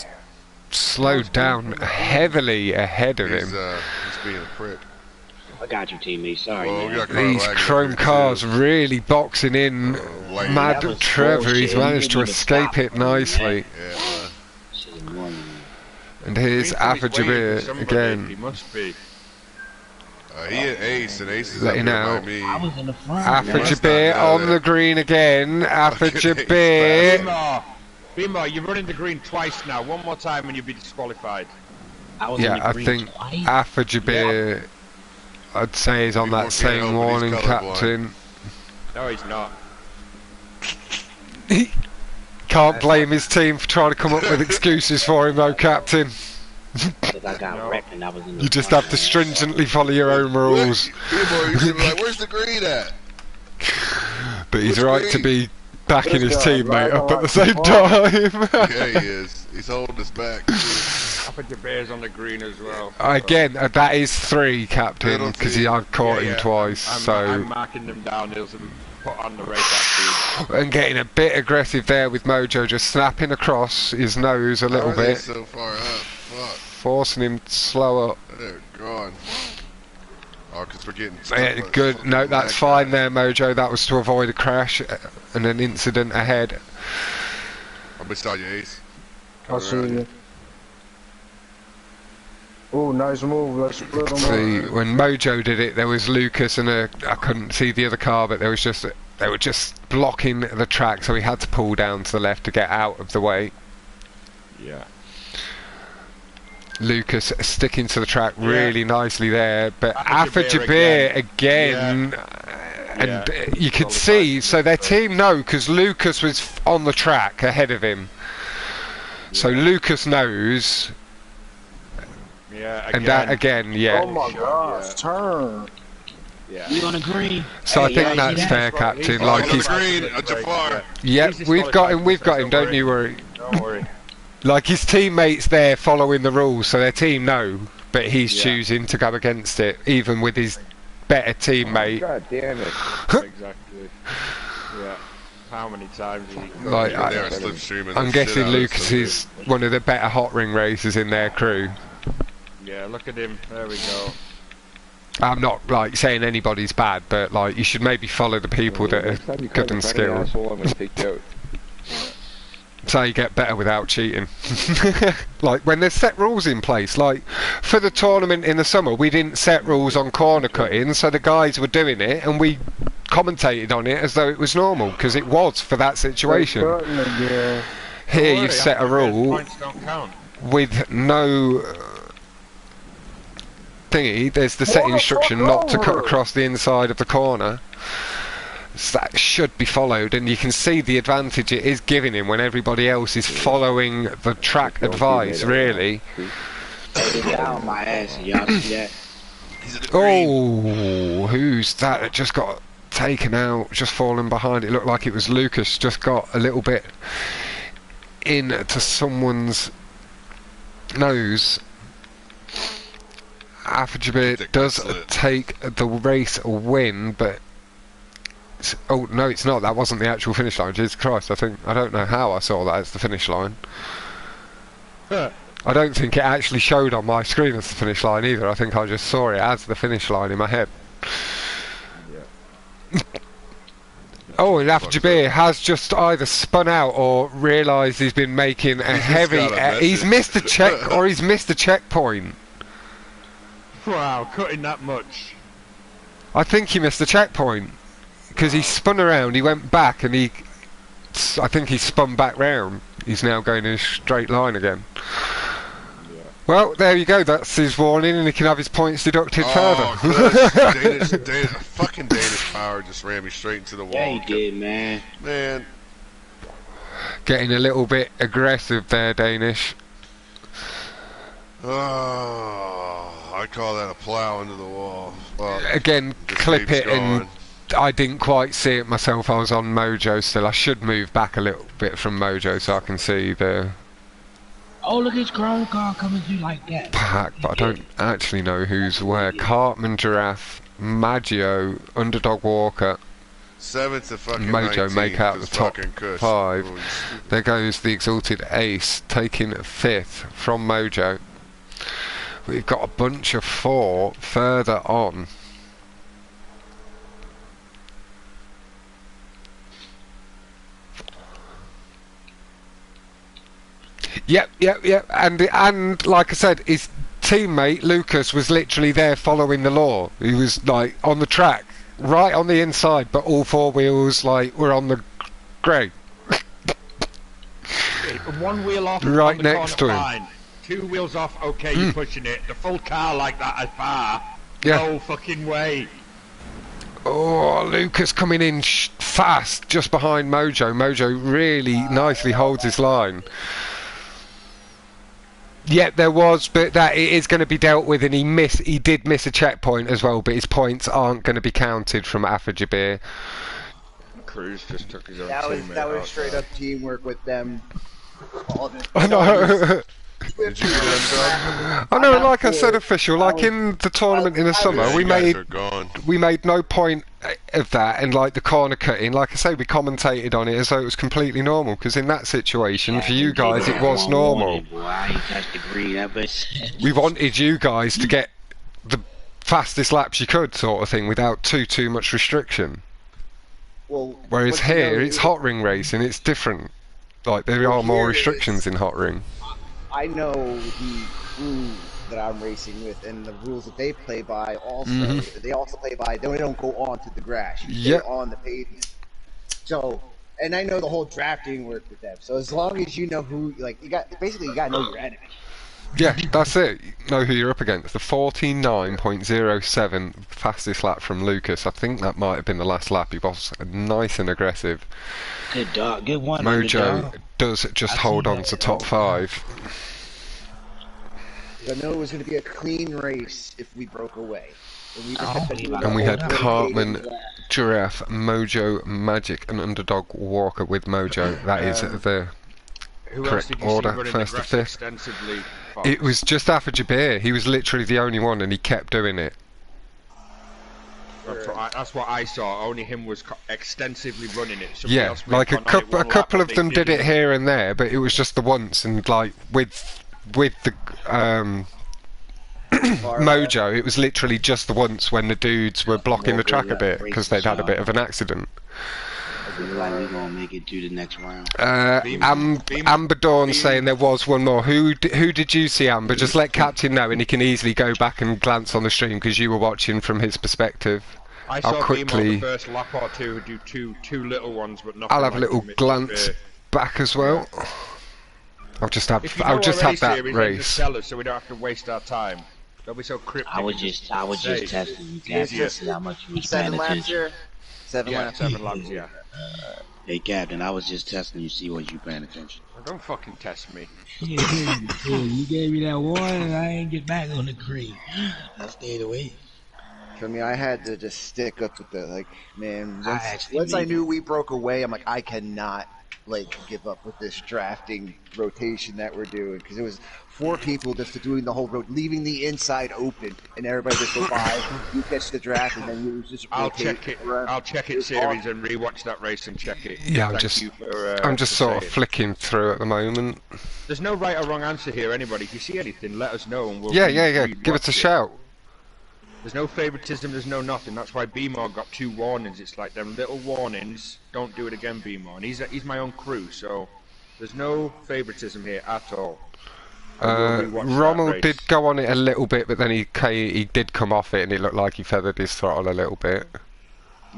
slowed down heavily ahead of him. He's being a prick. I got you, teammate. Sorry, man. These chrome cars really boxing in. Mad Trevor, he's managed to escape it nicely. And here's Afajabir again. He must be. He hit Ace, and Ace is letting out. I was in the front. Afajabir on the green again. Afajabir. Bimo, you're running the green twice now. One more time and you'll be disqualified. Yeah, I think Afajabir, I'd say, is on that same warning, Captain. No, he's not. Can't blame his team for trying to come up with excuses for him, though, Captain. You just have to stringently follow your own rules. Like, where's the green at? But he's right to be backing his teammate up at the same time. Yeah, he is. He's holding us back. I put the bears on the green as well. Again, that is 3, Captain, because I've caught him twice. I'm marking them down. He'll put on the race. And getting a bit aggressive there with Mojo, just snapping across his nose a little bit. So far up. Fuck. Forcing him to slow up. They're gone. Oh, because we're getting... good. No, that's fine there, Mojo. That was to avoid a crash and an incident ahead. I'm beside you, Ace. I see you. Oh, nice move. Let's split them See, when Mojo did it, there was Lucas and I couldn't see the other car, but there was just... They were just blocking the track, so he had to pull down to the left to get out of the way. Yeah. Lucas sticking to the track really nicely there, but Afajabir again, and you could see, so their team know, because Lucas was on the track ahead of him, so Lucas knows Yeah, and that again, yeah. Oh my gosh, turn. Yeah. We on the green. So Hey, I think y'all that's see fair, that? Captain. Oh, Like on the he's, green, Jafar. yeah, we've got him. Don't you worry. Don't worry. Like his teammates there following the rules, so their team know, but he's choosing to go against it, even with his better teammate. God damn it. Exactly. Yeah. How many times is he? Like, They are slipstreaming I'm the guessing shit out of Lucas is one of the better Hotring racers in their crew. Yeah, look at him. There we go. I'm not like saying anybody's bad, but like you should maybe follow the people that Next time are you good come and in front of an skilled. asshole, I'm gonna take you out. That's how you get better without cheating. Like when there's set rules in place, like for the tournament in the summer, we didn't set rules on corner cutting, so the guys were doing it, and we commentated on it as though it was normal because it was for that situation. Here you've set a rule Points don't count. with no thingy. There's the set instruction not to cut across the inside of the corner. So that should be followed, and you can see the advantage it is giving him when everybody else is following the track advice, really. Down my ass, y'all see that? Oh, who's that that just got taken out, just fallen behind? It looked like it was Lucas, just got a little bit into someone's nose. Afajabir does take the race win, but oh no, it's not. That wasn't the actual finish line. Jesus Christ! I don't know how I saw that as the finish line. I don't think it actually showed on my screen as the finish line either. I think I just saw it as the finish line in my head. Oh, and Afjabir has just either spun out or realised he's been making a heavy. He's missed a check or he's missed a checkpoint. Wow, cutting that much. I think he missed the checkpoint because he spun around. He went back and I think he spun back round. He's now going in a straight line again. Well, there you go. That's his warning, and he can have his points deducted further. Fucking Danish power just ran me straight into the wall. Yeah, he did, man. Man. Getting a little bit aggressive there, Danish. Oh, I call that a plow into the wall. Well, again, clip it, and I didn't quite see it myself. I was on Mojo still. I should move back a little bit from Mojo so I can see the. Oh, look at his ground car coming through like that. Pack, but I don't actually know who's where. Cartman, Giraffe, Maggio, Underdog Walker, 7th to fucking Mojo 19th, make out the top Kush. 5. Oh, there goes the Exalted Ace, taking 5th from Mojo. We've got a bunch of 4 further on. Yep. And like I said, his teammate Lucas was literally there following the law. He was like on the track, right on the inside, but all 4 wheels like were on the grey. One wheel off, right on the next to him. Fine. 2 wheels off, okay, you're pushing it. The full car like that as far, no fucking way. Oh, Lucas coming in fast, just behind Mojo. Mojo really nicely holds his line. Yeah, there was, but that it is going to be dealt with, and he did miss a checkpoint as well, but his points aren't going to be counted from Afajabir. Cruz just took his own That was straight up teamwork with them. I know. I know, like I said, official, like in the tournament in the summer, we made no point of that, and like the corner cutting, like I say, we commentated on it as though it was completely normal, because in that situation, for you guys, it was normal. We wanted you guys to get the fastest laps you could, sort of thing, without too much restriction. Well, whereas here, it's Hotring racing, it's different. Like, there are more restrictions in Hotring. I know the rules that I'm racing with, and the rules that they play by also. They also play by, they don't go onto the grass. You stay on the pavement. So, and I know the whole drafting work with them. So as long as you know who, like, you got to know your enemy. Yeah, that's it. Know who you're up against. The 49.07 fastest lap from Lucas. I think that might have been the last lap. He was nice and aggressive. Good dog. Good one. Mojo does just hold on to top 5. I know it was going to be a clean race if we broke away. And we had Cartman, Giraffe, Mojo, Magic, and Underdog Walker with Mojo. That is the correct order, first to fifth. It was just after Jabir. He was literally the only one, and he kept doing it. That's what I saw. Only him was extensively running it. Yeah, like a couple of them did it here and there, but it was just the once, and like with the Mojo, it was literally just the once when the dudes were blocking the track a bit because they'd had a bit of an accident. I feel like we're gonna make it to the next round. Amber Dawn saying there was one more. Who did you see, Amber? Just let Captain know, and he can easily go back and glance on the stream because you were watching from his perspective. I saw quickly. The first lap or two do two little ones, but nothing. I'll have a little glance back as well. I'll just have that race. Just tell us so we don't have to waste our time. Don't be so cryptic. I was just testing you, Captain, to see how much you was paying attention. 7 laps. 7 laps, yeah. Hey, Captain, I was just testing you, see what you paying attention. Don't fucking test me. You gave me that warning, and I ain't get back on the cream. I stayed away. For me, I had to just stick up with the man. Once I knew we broke away, I'm like, I cannot give up with this drafting rotation that we're doing because it was 4 people just doing the whole road, leaving the inside open, and everybody just go by. You catch the draft, and then you just. I'll check it series and rewatch that race and check it. Yeah, I'm just sort of flicking through at the moment. There's no right or wrong answer here. Anybody, if you see anything, let us know, and we'll. Yeah. Give us a shout. There's no favoritism, there's no nothing. That's why B-More got 2 warnings. It's like them little warnings. Don't do it again, B-More. And he's my own crew, so there's no favoritism here at all. Rommel did go on it a little bit, but then he did come off it, and it looked like he feathered his throttle a little bit.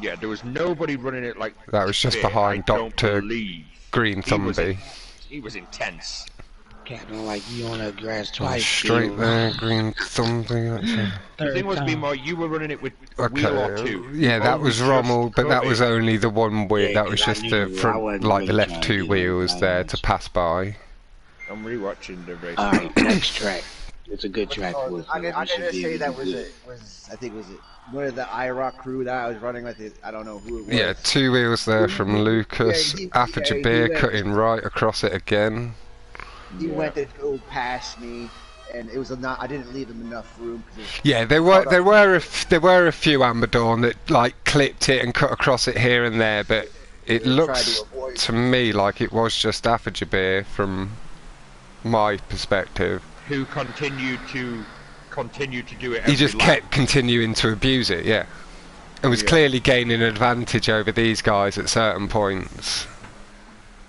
Yeah, there was nobody running it like that. Was just behind Dr. Green Thumbie. He was intense. Captain, like you on that grass twice. Straight there, Green Thumbie. The thing was, B-More, you were running it with a wheel or 2. Yeah, that was Rommel, but that was only the one wheel. That was just the front, the left 2 wheels there to pass by. I'm rewatching the race. Alright, next track. It's a good track for us. I'm gonna say that I think was it one of the IROC crew that I was running with. I don't know who it was. Yeah, 2 wheels there from Lucas. After Jabir cutting right across it again. He went to go past me, and it was I didn't leave him enough room. Yeah, there were a few Amber Dawn that clipped it and cut across it here and there, but it looks to me like it was just after Jabir from my perspective. Who continued to do it. He just kept continuing to abuse it, yeah, and was clearly gaining an advantage over these guys at certain points.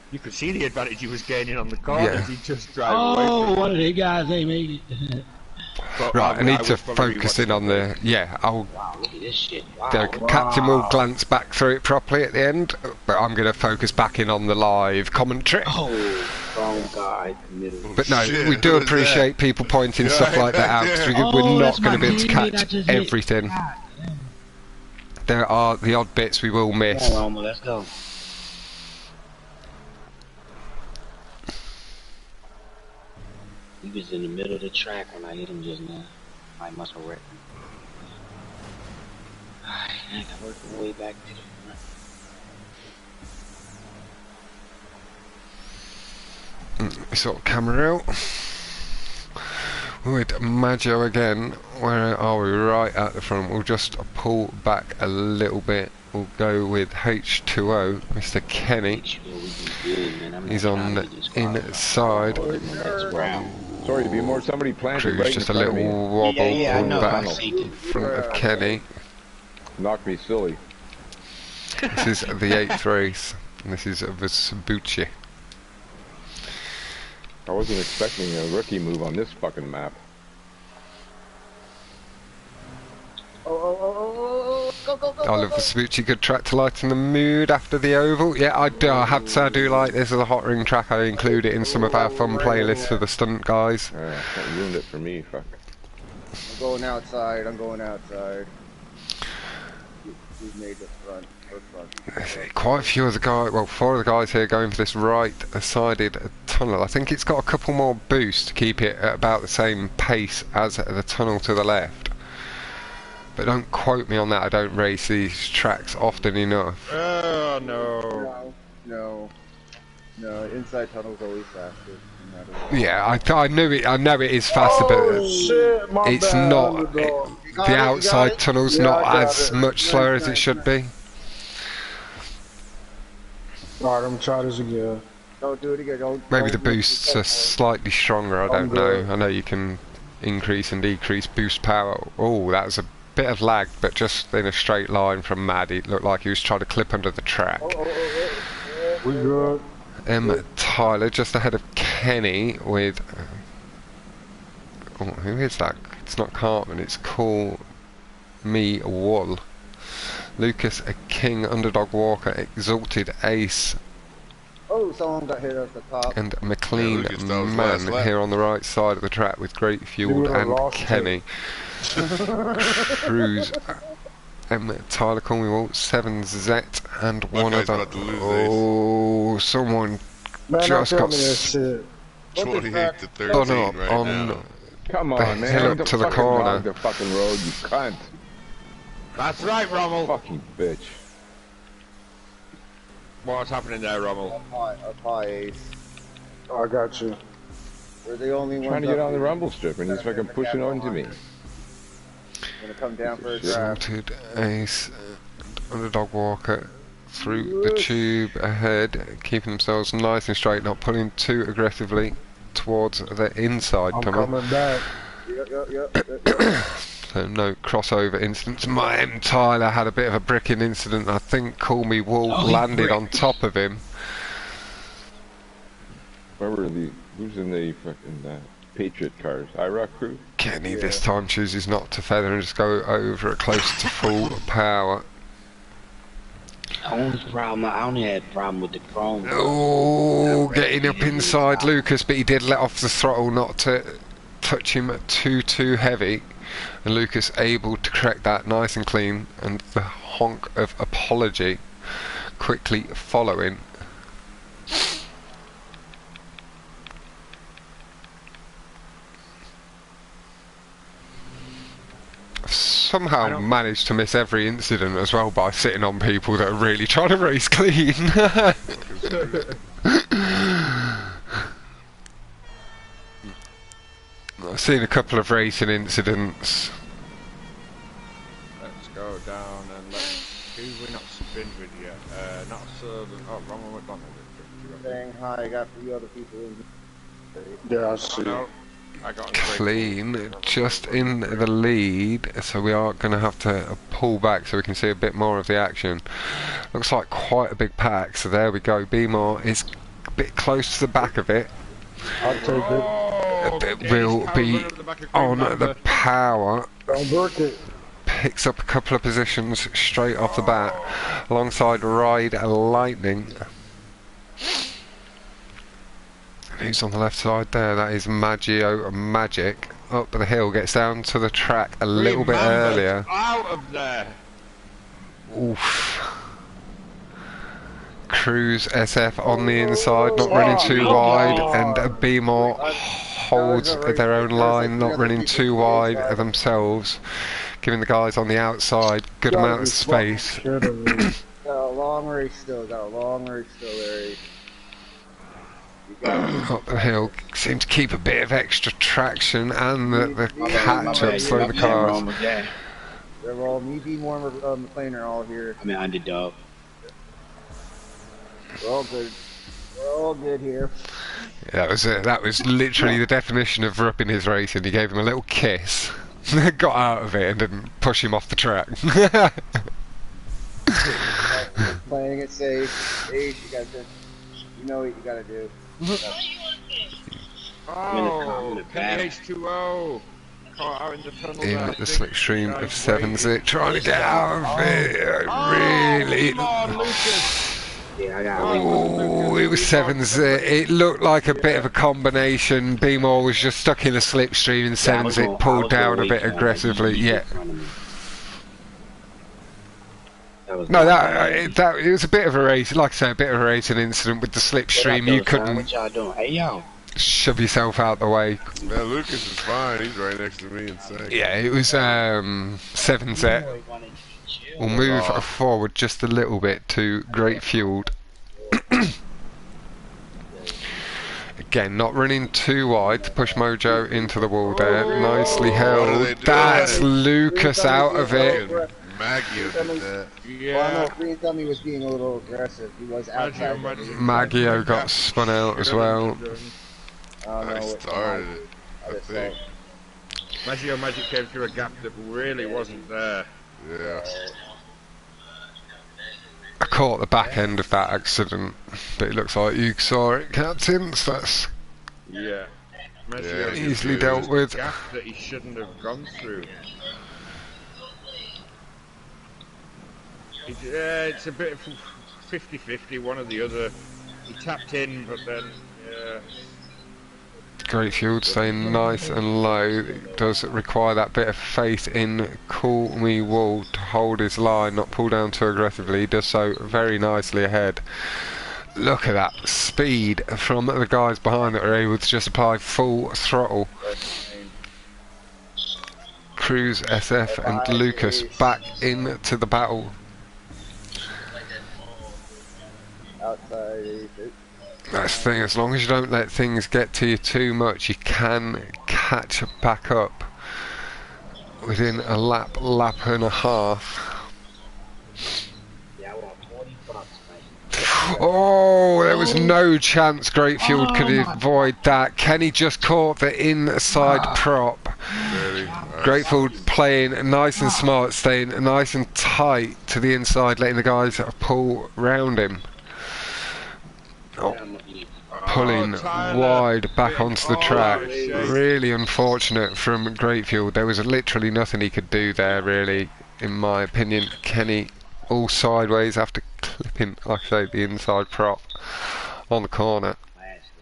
You could see the advantage he was gaining on the car as he just drove away. Oh, one of the guys ain't made it. Right, I need to focus in on the. Yeah, wow, look at this shit. Wow, Captain will glance back through it properly at the end, but I'm going to focus back in on the live commentary. Oh, wrong guy. But no, we do appreciate people pointing stuff like that out because we're not going to be able to catch everything. There are the odd bits we will miss. Come on, Roma, let's go. He was in the middle of the track when I hit him just now. I must have wrecked him. Alright, I gotta work my way back to the front. Sort of camera out. With Maggio again, where are we? Right at the front. We'll just pull back a little bit. We'll go with H2O, Mr. Kenny. He's on the inside. Sorry to be more. Somebody planted right just a little wobble back in front of Kenny. Knocked me silly. This is the 8th race, and this is Vespucci. I wasn't expecting a rookie move on this fucking map. Oliver Vespucci, good track to lighten the mood after the oval. Yeah, I have to say I do like this as a Hotring track. I include it in some of our fun playlists for the stunt guys. That ruined it for me, fuck. I'm going outside, We've made the front. Quite a few of the guys, well, 4 of the guys here going for this right-sided tunnel. I think it's got a couple more boosts to keep it at about the same pace as the tunnel to the left. But don't quote me on that, I don't race these tracks often enough. Oh, no. No, inside tunnel's always faster. No matter what. Yeah, I know it is faster, but shit, my it's bad, not. The outside tunnel's not as much slower as it should be. Alright, I'm gonna try this again. Don't do it again. Maybe the boosts are slightly stronger, I don't know. I know you can increase and decrease boost power. Oh, that was a bit of lag, but just in a straight line from Mad. It looked like he was trying to clip under the track. We good. Tyler just ahead of Kenny with... oh, who is that? It's not Cartman, it's Call Me Wool. Lucas, a King, Underdog Walker, Exalted Ace. Oh, someone got hit at the top. And McLean Man here on the right side of the track with Great Fueled and Kenny. Cruz, Tyler, Call Me Wool, 7Z and one other. Oh, someone just got 28 to 13 spun up right on now. Come on, the man. hill up to the corner. The fucking road, you cunt. That's right, Rommel. Fucking bitch. What's happening there, Rommel? Up high, Ace. I got you. We're the only ones Trying to get on the here. rumble strip and he's fucking pushing onto me. Gonna come down for a drive. Exalted Ace, Underdog Walker through the tube ahead, keeping themselves nice and straight, not pulling too aggressively towards the inside tunnel. Coming back. Yep. So no crossover incidents. My Tyler had a bit of a bricking incident. I think Call Me Wool landed on top of him. Who's in the fucking Patriot cars? IROC crew? Kenny this time chooses not to feather and just go over at close to full power. I only had a problem with the chrome. Oh, getting up inside Lucas, but he did let off the throttle not to touch him too heavy. And Lucas able to correct that nice and clean, and the honk of apology quickly following. I've somehow managed to miss every incident as well by sitting on people that are really trying to race clean. I've seen a couple of racing incidents. Let's go down and who we not spinned with yet? Not Southern. Oh, Rommel McDonald. Saying hi, I got 3 other people in here. Yeah, I see. No, I got Clean, just in the lead, so we are going to have to pull back so we can see a bit more of the action. Looks like quite a big pack, so there we go. B-More is a bit close to the back of it. I'll take it. It will be on the power. Don't work it. Picks up a couple of positions straight off the bat alongside Ride Lightning. Who's on the left side there? That is Maggio Magic. Up the hill, gets down to the track a little bit earlier. Out of there! Oof. Cruz SF on the inside, not running too wide, and B-More holds their own line, not running too wide themselves, giving the guys on the outside good amount of space. Got a long race still, Larry. Up the hill, seem to keep a bit of extra traction, and the catch-up slow the cars. They're all, me, B-More, McLean are all here. I'm an underdog. We're all good. We're all good here. Yeah, that was literally the definition of rubbing his racing. He gave him a little kiss, got out of it, and didn't push him off the track. Playing it safe. Ace, you know what you gotta do. Oh, H2O. Caught out in the tunnel In there. the slipstream of 7Z, trying to get out of it. Really. Come on, Lucas. Yeah, I got Oh, it was 7Z. It looked like a bit of a combination. B-More was just stuck in a slipstream, and 7Z pulled down a bit aggressively. Yeah. That it was a bit of a race, like I say, a bit of a racing incident with the slipstream. You couldn't what y'all doing? Hey, yo. shove yourself out the way. Man, Lucas is fine. He's right next to me in second. Yeah, it was 7 set. We'll move forward just a little bit to Great Fueled. Again, not running too wide to push Mojo into the wall there. Nicely held. That's Lucas out of it. Maggio did that. Yeah. Well, I know Green Thummy was being a little aggressive. He was outside. Maggio got spun out as well. I started it, I think. Maggio Magic came through a gap that really wasn't there. Yeah. I caught the back end of that accident, but it looks like you saw it, Captain, so that's easily dealt with. A gap that he shouldn't have gone through. It's a bit 50-50, one or the other. He tapped in, but then, Great Fuel staying nice and low. It does require that bit of faith in Cool Me Wall to hold his line, not pull down too aggressively. He does so very nicely ahead. Look at that speed from the guys behind that are able to just apply full throttle. Cruz, SF and Lucas back into the battle. Outside. That's the thing, as long as you don't let things get to you too much, you can catch back up within a lap and a half. Oh, there was no chance Great Fuel could avoid that. Kenny just caught the inside prop. Great Fuel playing nice and smart, staying nice and tight to the inside, letting the guys pull round him. Pulling wide back onto the track. Really unfortunate from Great Fuel. There was literally nothing he could do there, really, in my opinion. Kenny all sideways after clipping, like I say, the inside prop on the corner.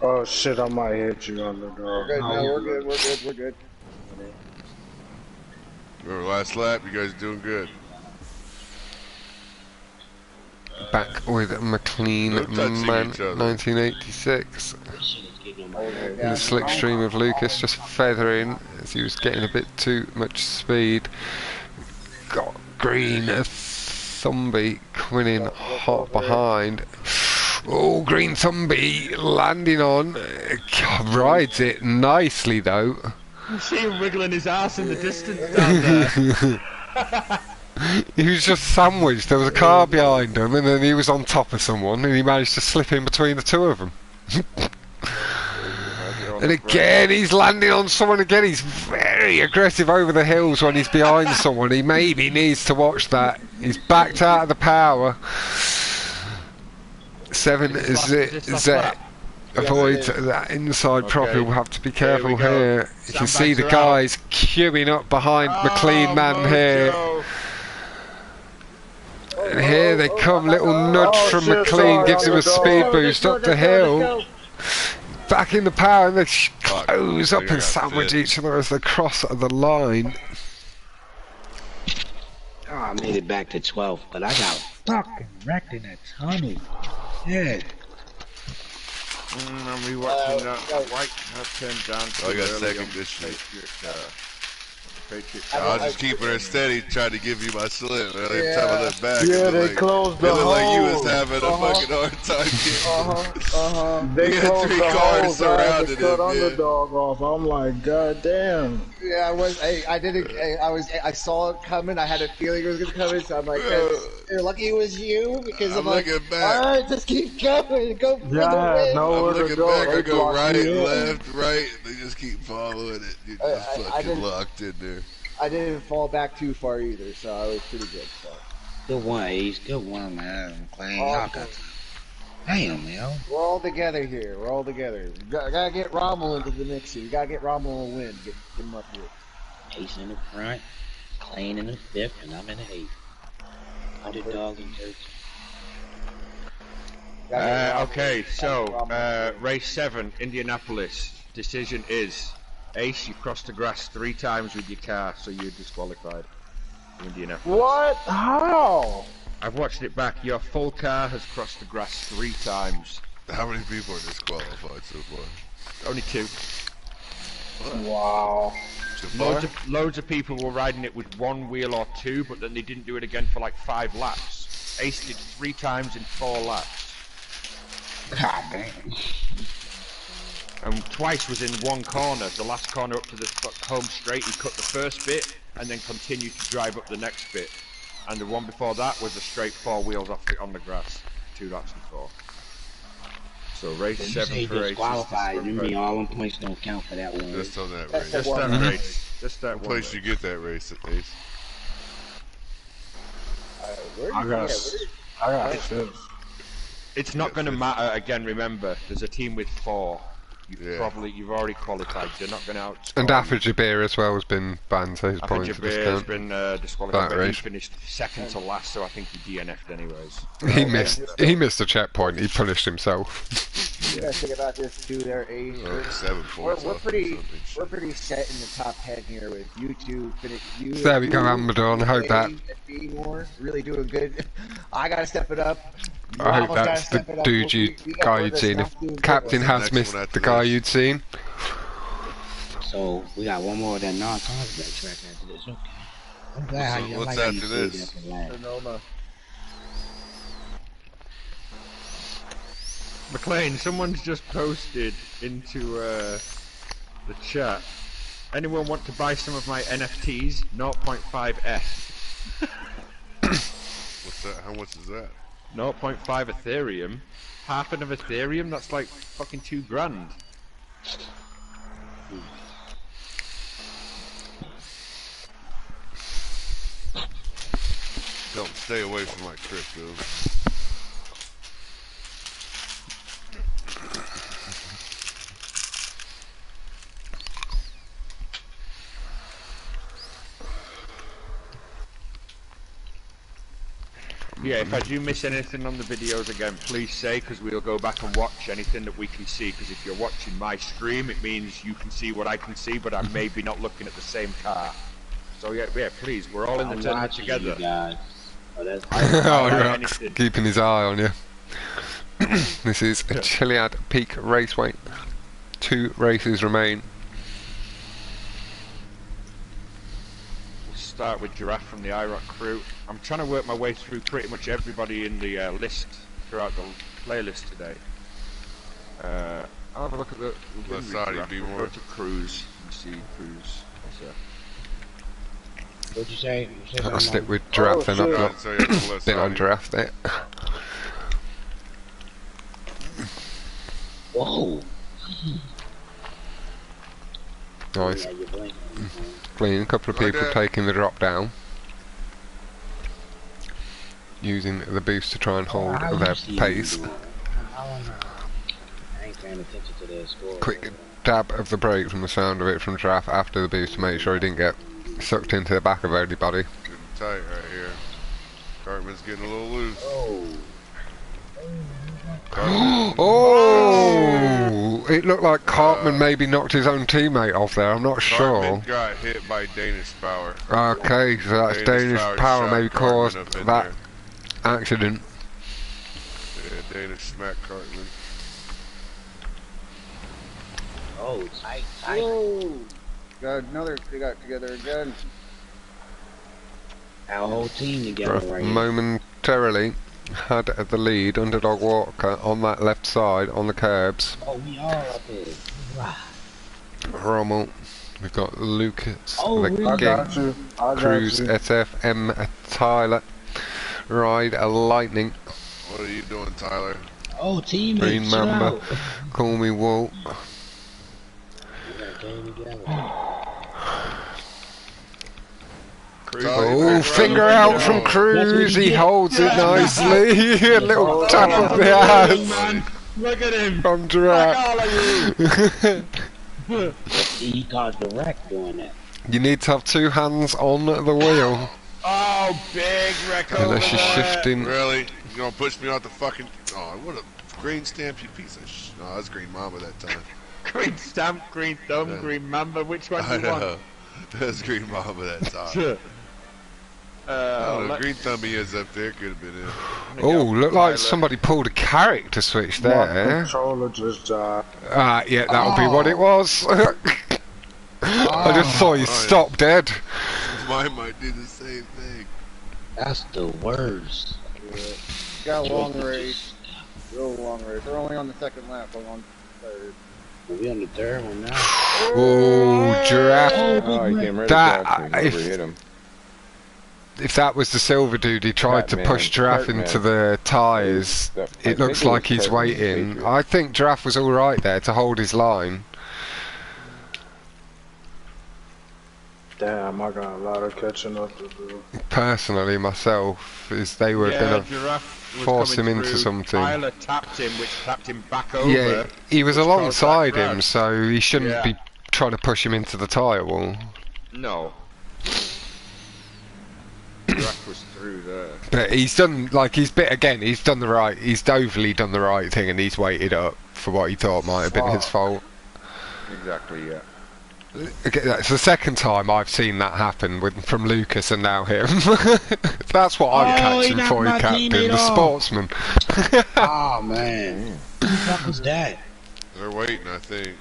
Oh shit, I might hit you on the door. We're good. Remember last lap, you guys doing good. Back with McLean Man 1986 in the slipstream of Lucas, just feathering as he was getting a bit too much speed. Got Green Thumbie coming in hot behind. Oh, Green Thumbie landing on, rides it nicely though. You see him wiggling his ass in the distance down there. He was just sandwiched. There was a car behind him, and then he was on top of someone, and he managed to slip in between the two of them. And again, he's landing on someone again. He's very aggressive over the hills when he's behind someone. He maybe needs to watch that. He's backed out of the power. 7 Z avoids that inside prop. He'll have to be careful here. You can see the guys queuing up behind McLean Man here. And here they come, little nudge from McLean, gives him a speed boost up the hill. Back in the power, and they close up and sandwich each other as they cross the line. Oh, I made it back to 12, but I got fucking wrecked in that tunnel. Yeah. I'm rewatching that white turn down. I got second this shit. I was just keeping her steady, trying to give you my slip. Every time I look back, they closed the hole. It looked like you was having a fucking hard time. They closed 3 the cars hole, surrounded cut him. underdog off. I'm like, god damn. Yeah, I saw it coming. I had a feeling it was gonna come in, so I'm like, you're lucky it was you, because I'm like, alright, just keep going, go for the win. I'm looking back, I go right, left, right, they just keep following it. You're just fucking locked in there. I didn't fall back too far either, so I was pretty good. So. Good one, Ace. Good one, man. Y'all got damn, man. We're all together here. We're all together. We gotta get Rommel into the mix here. You gotta get Rommel a win. Get him up here. Ace in the front, Clean in the 5th, and I'm in the 8th. Underdog in 13th. Okay, so race 7, Indianapolis. Decision is Ace. You crossed the grass 3 times with your car, so you're disqualified. Indianapolis. What? How? I've watched it back. Your full car has crossed the grass 3 times. How many people are disqualified so far? Only 2. Wow. So Loads of people were riding it with 1 wheel or 2, but then they didn't do it again for like 5 laps. Ace did 3 times in 4 laps. God damn. And twice was in 1 corner. The last corner up to the home straight, he cut the first bit and then continued to drive up the next bit. And the one before that was a straight 4 wheels off on the grass. 2 laps before. So race 7 for Ace. Disqualified, you mean all them points don't count for that one. just on that race. Just that race. Just that What one place race. you get that race at, Ace? I got it. It's not going to matter. Again, remember, there's a team with 4. You've already qualified. They're not going to outscore. And Afajabir as well has been banned, so his points are Afajabir has discounted. been disqualified, but he race. finished 2nd to last, so I think he DNF'd anyways. He missed a checkpoint. He punished himself. You guys think about this too, there, Ace. 7 points. We're pretty set in the top 10 here with you two. There we go, Amadon. I hope that. Really doing good. I gotta step it up. I hope that's the guy you'd seen. If Captain has missed the guy you'd seen. So we got one more of that non-contact track after this. Okay. I'm glad how you What's like after this? Sonoma. McLean, someone's just posted into the chat. Anyone want to buy some of my NFTs? 0.5F. What's that? How much is that? 0.5 Ethereum. Half of Ethereum? That's like fucking $2,000. Don't stay away from my crypto. Yeah, if I do miss anything on the videos again, please say, because we'll go back and watch anything that we can see, because if you're watching my stream, it means you can see what I can see, but I may be not looking at the same car. So yeah, please, we're all in the tournament together. Keeping his eye on you. This is a Chiliad Peak Raceway. 2 races remain. Start with Giraffe from the IROC crew. I'm trying to work my way through pretty much everybody in the list throughout the playlist today. I'll have a look at the go to Cruise and see Cruise. What'd you say? I'll stick with Giraffe then. I've not been on Giraffe there. Whoa! Nice. Clean. A couple of people taking the drop down, using the boost to try and hold their pace. Quick dab of the brake from the sound of it from Giraffe after the boost to make sure he didn't get sucked into the back of anybody. Getting tight right here. Cartman's getting a little loose. Oh! It looked like Cartman maybe knocked his own teammate off there. I'm not sure. Cartman got hit by Danish Power. Okay, so that's Danish Power maybe caused that accident. Yeah, Danish smacked Cartman. Oh, tight. Whoa! They got together again. Our whole team together right here. Momentarily had the lead. Underdog Walker on that left side on the curbs. Oh, we are up there. Rommel. We've got Lucas, Oh, the really? King, Cruz, SFM, Tyler, Ride, Lightning. What are you doing, Tyler? Oh, teammates, Green Mamba, Call Me Walt. Oh, finger out from Cruz, he holds it nicely. A little tap of the hand. Look at him! From Giraffe. He caught the wreck doing that. You need to have 2 hands on the wheel. Oh, big wreck Unless you're shifting. Really? You gonna push me off the fucking... Oh, what a green stamp, you piece of sh... No, that's Green Mama that time. Green stamp, green thumb, green mamba, which one do you want? That's Green Mama that time. the green thumby is up there. Could have been it. Oh, look like somebody pulled a character switch there. My controller just died. Yeah, that'll be what it was. I just saw you stop dead. Mine might do the same thing. That's the worst. Yeah. Got a long race. Real long race. We're only on the second lap. We're on the third. Are we on the third one now? Oh, Giraffe. Oh, he came right across me. Hit him. If that was the silver dude, he tried to push Giraffe into the tyres. It looks like he's waiting. I think Giraffe was alright there to hold his line. Damn, I got a lot of catching up to do. Personally, myself, is they were going to force him into something. Tyler tapped him, which tapped him back over. Yeah, he was alongside him, so he shouldn't be trying to push him into the tyre wall. No. Giraffe was through there. But he's done, like, he's done the right, he's overly done the right thing, and he's waited up for what he thought might have been his fault. Exactly, yeah. It's the second time I've seen that happen from Lucas and now him. That's what I'm catching for you, Captain, the sportsman. Oh man, what the fuck was that? They're waiting, I think.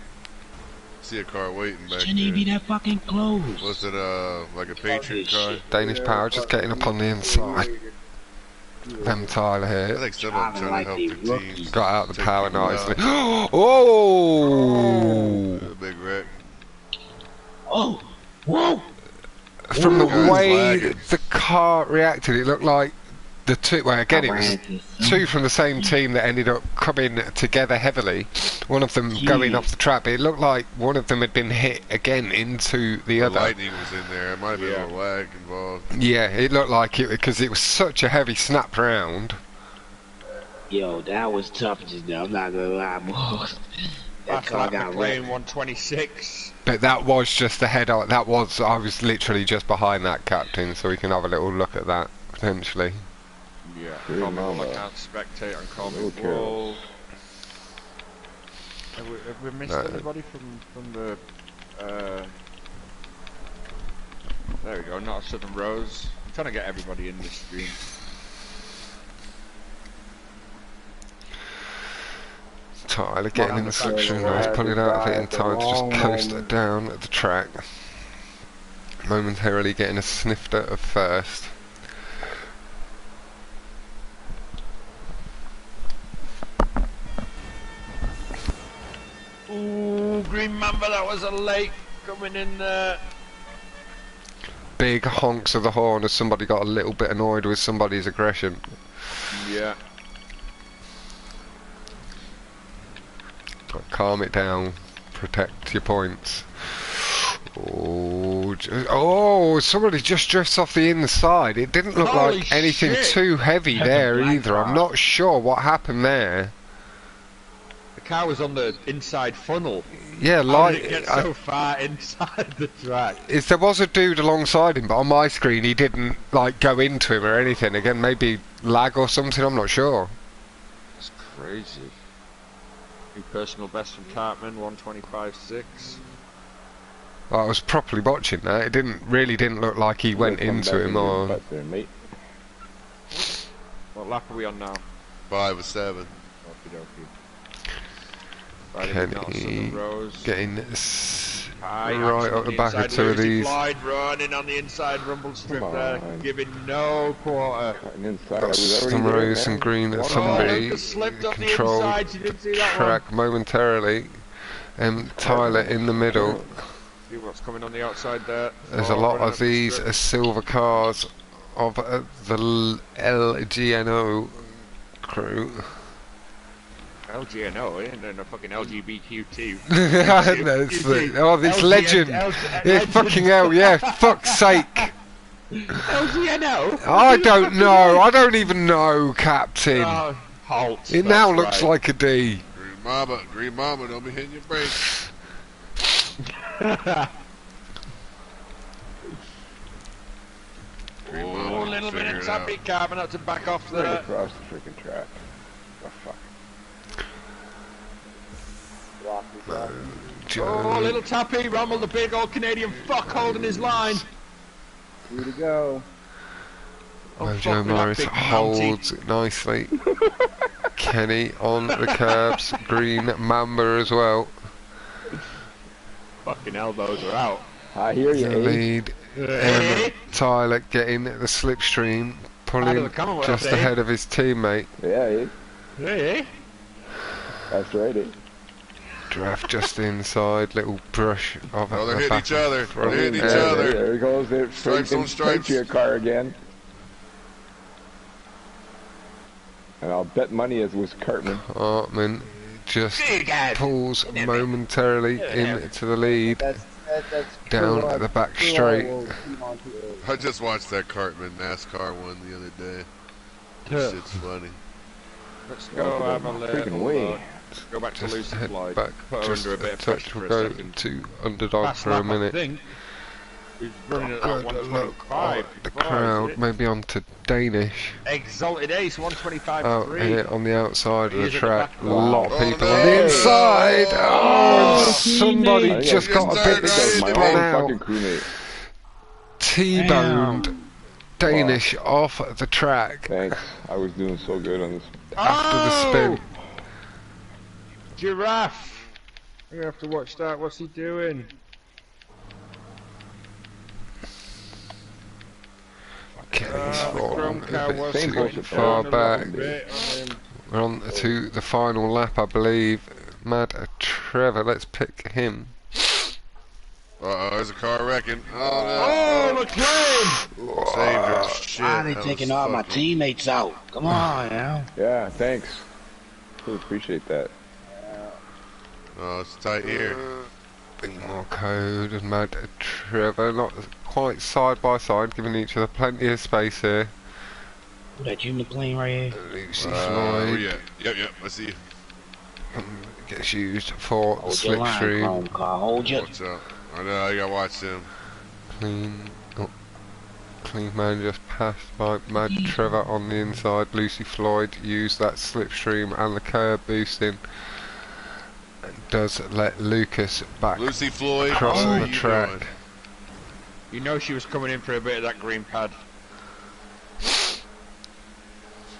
See a car waiting back there. Shouldn't even be that fucking close. Was it like a Patriot car? Danish Power just getting up on the inside. Them Tyler I here. think someone trying to help their team. Got out the power nicely. Oh! Big wreck. Oh! Whoa! From the way the car reacted, it looked like the two. Well, again, it was two from the same team that ended up coming together heavily. One of them going off the track. But it looked like one of them had been hit again into the other. Lightning was in there. It might have been a lag involved. Yeah, it looked like it because it was such a heavy snap round. Yo, that was tough just now. I'm not gonna lie, boy. That car got wrecked. 126. But that was just the head on. I was literally just behind that, Captain, so we can have a little look at that potentially. Yeah, I can't spectate on Coleman Wall. Have we missed anybody from the? There we go. Not a Southern Rose. I'm trying to get everybody in this stream. Tyler getting in the section, I was pulling out of it in time to just coast it down at the track. Momentarily getting a snifter of first. Ooh, Green Mamba, that was a late coming in there. Big honks of the horn as somebody got a little bit annoyed with somebody's aggression. Yeah. Calm it down, protect your points. Oh, somebody just drifts off the inside. It didn't look like anything too heavy there either. I'm not sure what happened there. The car was on the inside funnel. Yeah, How did it get so far inside the track? There was a dude alongside him, but on my screen he didn't like go into him or anything. Again, maybe lag or something. I'm not sure. It's crazy. New personal best from Cartman, 125.6. Well, I was properly watching that. It really didn't look like he went into him or. What lap are we on now? 5 or 7. Kenny getting right up the back of two of these. Running on the inside rumble strip there, giving no quarter. Got some rose and green at somebody. Control track momentarily. Tyler in the middle. See what's coming on the outside there. There's a lot of these silver cars of the LGNO crew. LGNO, ain't there no fucking LGBTQ2? This legend. Yeah, fucking hell, yeah, fuck's sake. LGNO? I don't know, I don't even know, Captain. Halt. It now looks like a D. Green Mama, don't be hitting your brakes. Oh, a little bit of tappy carbon out to back off there. Across the freaking track. Oh, fuck. Oh, little tappy, Rommel, the big old Canadian fuck holding his line. 2 to go. Mojo Morris holds it nicely. Kenny on the curbs. Green Mamba as well. Fucking elbows are out. I hear you, The lead. Tyler getting the slipstream, pulling just ahead of his teammate. Yeah, Hey. That's right. Draft just inside, little brush of it. Oh, they're hitting each other. They're hitting each There other. he goes. They're Stripes on stripes. your car again. And I'll bet money it was Cartman. Cartman just pulls momentarily into the lead. Down the back straight. I just watched that Cartman NASCAR one the other day. This shit's funny. Let's go have a little go back to Lucy Floyd. Back just under a bit of touch. pressure We'll for a go second. to underdog Last for a lap, minute. I think. He's running at that 125. The crowd maybe on to Danish. Exalted Ace 125. Out here on the outside of the He is at track. the A back. lot of people on the inside. Oh, somebody just got a bit spun out. T-boned Danish off the track. Thanks. I was doing so good on this. After the spin. Giraffe. I'm gonna have to watch that. What's he doing? Kenny's fallen a bit same too bullshit far back. We're We're on to the final lap, I believe. Mad Trevor, let's pick him. Uh-oh, there's a car wrecking. Oh, no. McLean! Saved her. Shit. Why are they that taking was all my fucking- teammates out? Come on, now. Yeah, thanks. Really appreciate that. Oh, it's tight here. Bit more code and Mad Trevor, not quite side by side, giving each other plenty of space here. That you McLean right here? Lucy Where Floyd you at? Yep, I see you. gets used for the Hold your line, slipstream. Chrome car. Hold your... Watch out. I know, you gotta watch them. Clean man just passed by Mad Trevor on the inside. Lucy Floyd used that slipstream and the curb boosting. And does let Lucas back Lucy Floyd, across how are the you track. doing? You know she was coming in for a bit of that green pad.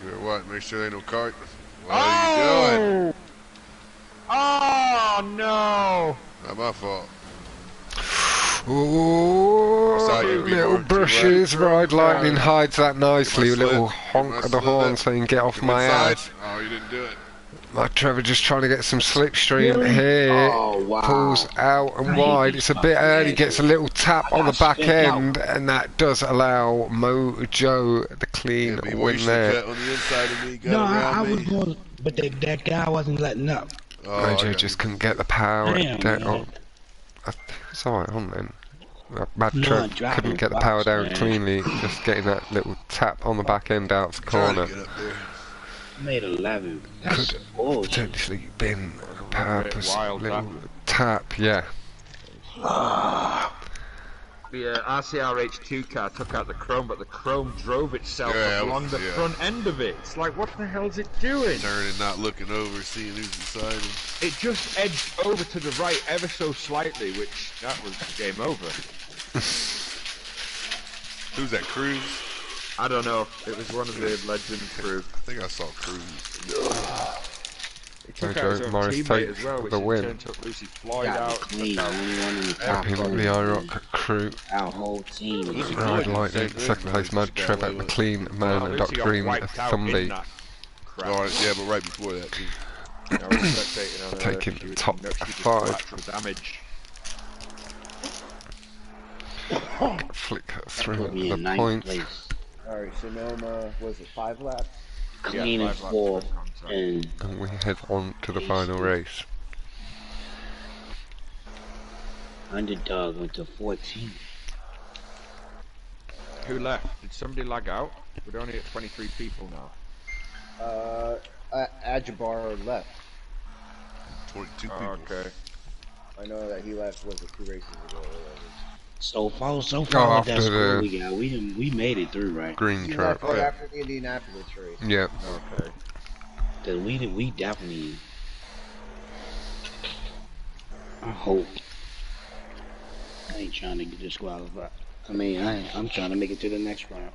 Sure what? Make sure there ain't no cart. What are you doing? Oh no! Not my fault. Ooh, I saw you little before, brushes, Ride Lightning hides that nicely. Give A my little slip. honk Give my of the slip. horn saying get off Come my inside. ass. Oh, you didn't do it. Mad Trevor just trying to get some slipstream here. Oh, wow. Pulls out and wide. It's a bit early, gets a little tap on the back end, and that does allow Mojo the clean Yeah, win you there. cut on the inside of me, got No, around I me. was going... But that guy wasn't letting up. Oh, I Mojo got just you. couldn't get the power Damn, down. man. It's alright on then. Mad No, Trevor driving couldn't get the Fox, power down man. cleanly, just getting that little tap on the back end out of the Trying corner. to get up there. Made 11. That's Could bullshit. potentially been a purpose wild little tap, yeah. The RCRH2 car took out the chrome, but the chrome drove itself Yeah, along the front end of it. It's like, what the hell is it doing? Turning, not looking over, seeing who's beside him. It just edged over to the right ever so slightly, which that was game over. Who's that, Cruz? I don't know. It was one of the legend crew. I think I saw Cruz. He took Mojo out his own Morris teammate takes as well, which the in win. turn took Lucy Floyd Got out. clean. Took out Only one in the top. Him and the IROC crew. Our whole team. Lucy Ride Floyd Lightning, saved second her, place but Mad she got Trevor, away with it. McLean, Man, Lucy and Dr. got Green, wiped out in Thumby. that crap. Oh, yeah, but right before that, too. I was spectating on her. Taking She was top nuts, she did 5. collateral damage. Flick through Put me in the ninth points. place. Alright, Sonoma, was it 5 laps? Clean Yeah, and 5 laps fourth. of contract. And And we head on to the final race. Underdog went to 14. Who left? Did somebody lag out? We're only at 23 people now. Ajabar left. 22 people. Oh, okay. I know that he left, was it 2 races ago or whatever. So far with that after score the we got, we made it through, right? Green He track. left right after the Indianapolis race. Yeah. Okay. Cause we definitely. I hope. I ain't trying to get disqualified. I mean, I'm trying to make it to the next round.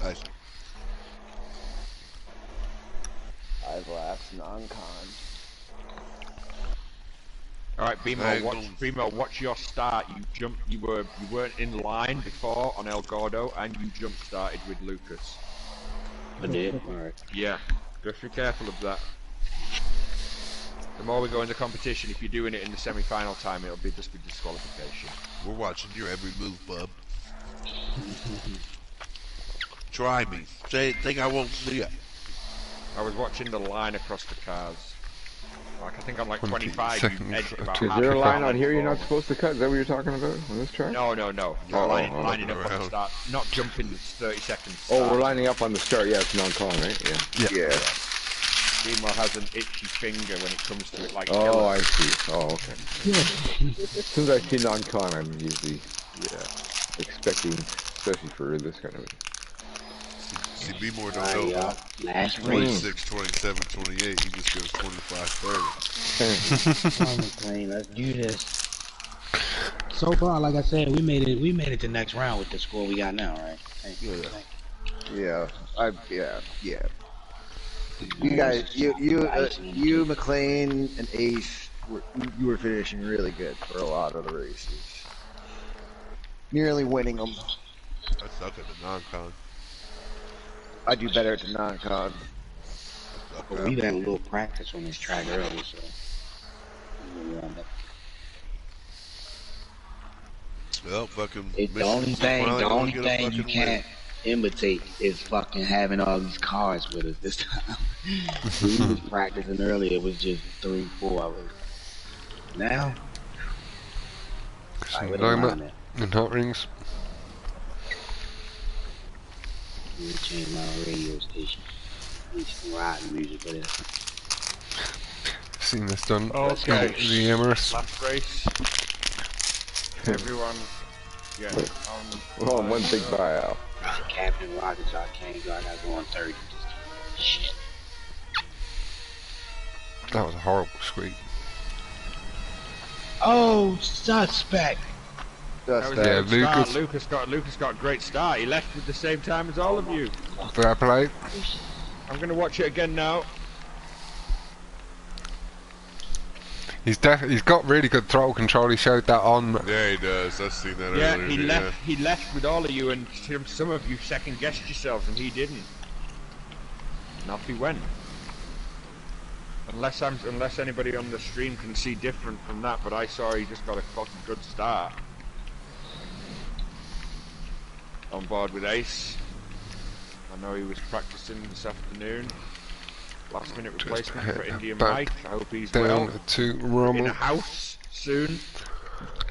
Nice. 5 laps, non-con. All right, Bimo, watch your start. You weren't in line before on El Gordo, and you jump started with Lucas. I did. All right. Yeah, just be careful of that. The more we go into competition, if you're doing it in the semi-final time, it'll be just be disqualification. We're watching your every move, bub. Try me. Think I won't see it. I was watching the line across the cars. Like, I think I'm like 25. You edged about Is there a line on here you're not supposed to cut? Is that what you're talking about on this track? No. Lining up on the start, not jumping 30 seconds. Oh, we're lining up on the start. Yeah, it's non-con, right? Yeah. Bimo has an itchy finger when it comes to it, like. Oh, I see. Oh, okay. As soon as I see non-con, I'm usually expecting, especially for this kind of. See, B-More don't know. Last 26, 27, 28. He just goes 25, 30. Come on, McLean, let's do this. So far, like I said, we made it to next round with the score we got now, right? Yeah. You guys, you, McLean, and Ace, you were finishing really good for a lot of the races. Nearly winning them. I suck at the non-con. I do better at the non-con. But we had a little practice on this track earlier, so. Well, fucking. The only thing you can't imitate is fucking having all these cars with us this time. We was practicing earlier, it was just 3, 4 of us. Now, Loma and Hotrings. I'm gonna change my radio station. Need some rock music for this. Seen this done. Okay. The Emirates. Last race. Everyone. Yeah. We're on one big buyout. Captain Rockets, I can't go. I gotta go on 30. Shit. That was a horrible squeak. Oh, suspect. Yeah, Lucas got a great start. He left at the same time as all of you. Fair play. I'm gonna watch it again now. He's got really good throttle control. He showed that on. Yeah, he does. I've seen that earlier. Yeah, he left with all of you, and some of you second guessed yourselves, and he didn't. And off he went. Unless anybody on the stream can see different from that, but I saw he just got a fucking good start. On board with Ace. I know he was practicing this afternoon. Last minute replacement for Indian Mike. I hope he's well. To Rommel. In a house soon.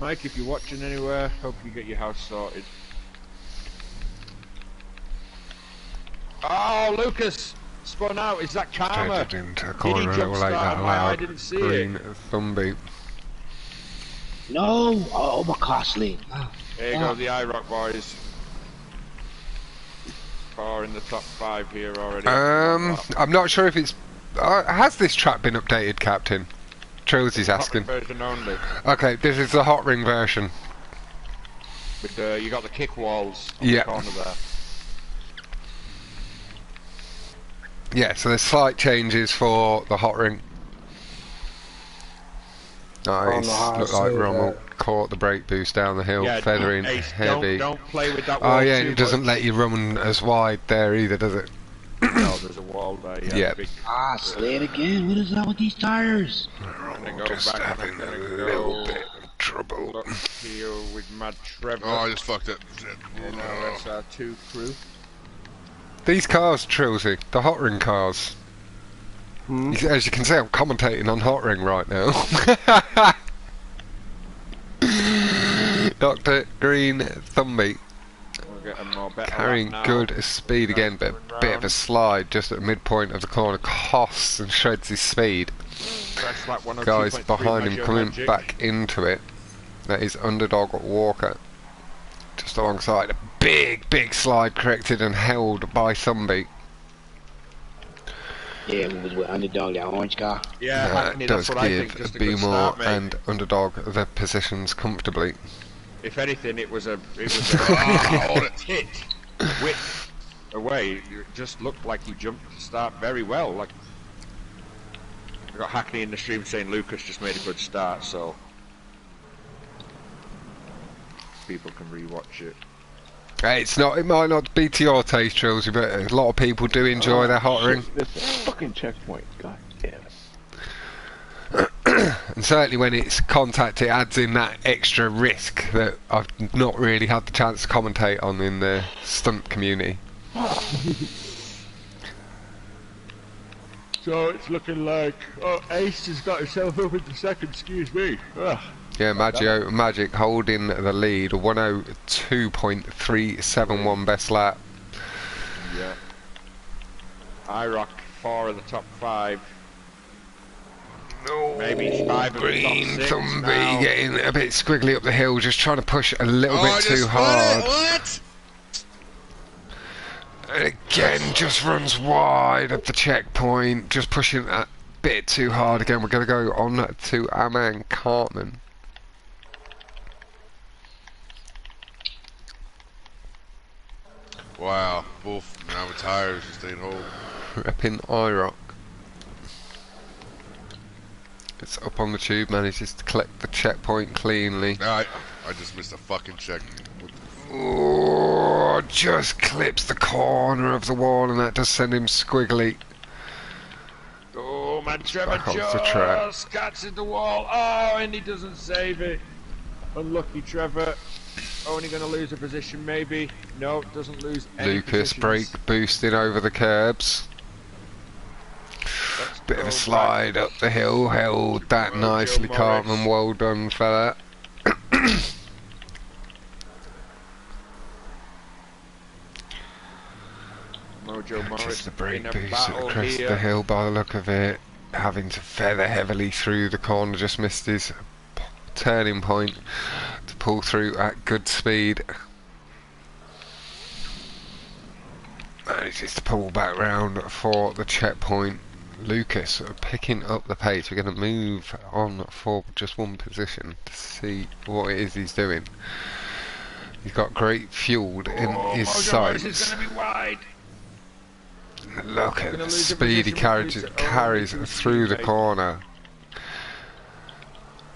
Mike, if you're watching anywhere, hope you get your house sorted. Oh, Lucas spun out. Is that Karma? Into a corner a little late. That allowed I didn't see green it. Thumby. No! Oh, my car slid. There you go, the IROC boys. Car in the top 5 here already. I'm not sure if it's. Has this track been updated, Captain? Trozy's asking. Version only. Okay, this is the Hotring version. With you got the kick walls on Yeah. the corner there. Yeah, so there's slight changes for the Hotring. Nice. Looked like Rommel caught the brake boost down the hill, feathering heavy. Don't play with that wall. Oh yeah, and too it doesn't much. let you run as wide there either, does it? No, there's a wall there. Yeah. Big, slid again. What is up with these tires? go Just back, having a gonna little go bit of trouble. up here with Mad Trevor. Oh, I just fucked up. In our SR2 crew. These cars, Trilsy, the Hotring cars. As you can see, I'm commentating on Hotring right now. Dr. Green Thumby We'll get a more better carrying lap now. good speed again, but a bit of a slide just at the midpoint of the corner. Costs and shreds his speed. Fresh lap 102.3 Guys behind him Mojo coming Magic. back into it. That is Underdog Walker. Just alongside a big slide corrected and held by Thumby. Yeah, it was with Underdog, that orange car. Yeah, Hackney, Does that's what I think. give Just a good Beemore start, mate. and Underdog their positions comfortably. If anything, it was a tit with away, it just looked like he jumped to start very well. Like, I got Hackney in the stream saying Lucas just made a good start, so people can rewatch it. It's not. It might not be to your taste, Trilsy, but a lot of people do enjoy their Hotring. This fucking checkpoint, god damn it. And certainly when it's contact, it adds in that extra risk that I've not really had the chance to commentate on in the stunt community. So it's looking like Ace has got himself up into second. Excuse me. Ugh. Yeah, Magic holding the lead, 102.371 best lap. Yeah. IROC 4 of the top 5. No, maybe 5 of Green the top 6 Thumbie now. getting a bit squiggly up the hill, just trying to push a little bit too hard. What? And again, just runs wide of the checkpoint, just pushing that bit too hard again. We're going to go on to our man Cartman. Wow, both now retired, just stayed home. Repping IROC. It's up on the tube, manages to collect the checkpoint cleanly. I just missed a fucking check. Oh, just clips the corner of the wall, and that does send him squiggly. Oh, man, Trevor Back off the track. just catches the wall. Oh, and he doesn't save it. Unlucky Trevor. Only going to lose a position, maybe. No, doesn't lose any Lucas positions. brake boosting over the curbs. Bit of a slide up the hill, held that nicely, Cartman. Well done, fella. Mojo Morris Just the brake in a boost battle across here. the hill by the look of it. Having to feather heavily through the corner, just missed his turning point to pull through at good speed. Manages to pull back round for the checkpoint. Lucas picking up the pace. We're going to move on for just one position to see what it is he's doing. He's got great fuel in his sights. Is going to be wide. Look at the speed he carries through the corner.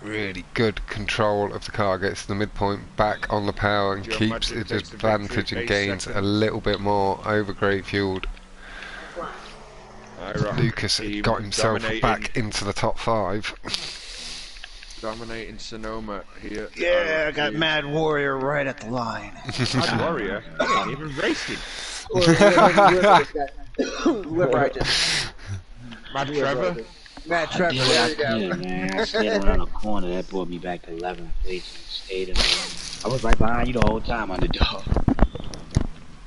Really good control of the car, gets to the midpoint, back on the power, and keeps its advantage and gains a little bit more over great fueled. Lucas got himself back into the top 5. Dominating Sonoma here. Yeah, I got Mad Warrior right at the line. Mad Warrior? He ain't even racing. Whoever I just... Mad Trevor? Mad Trevor, there you go. Man, I slid around a corner. That brought me back to 11th place. Stayed in the I was right behind you the whole time, underdog.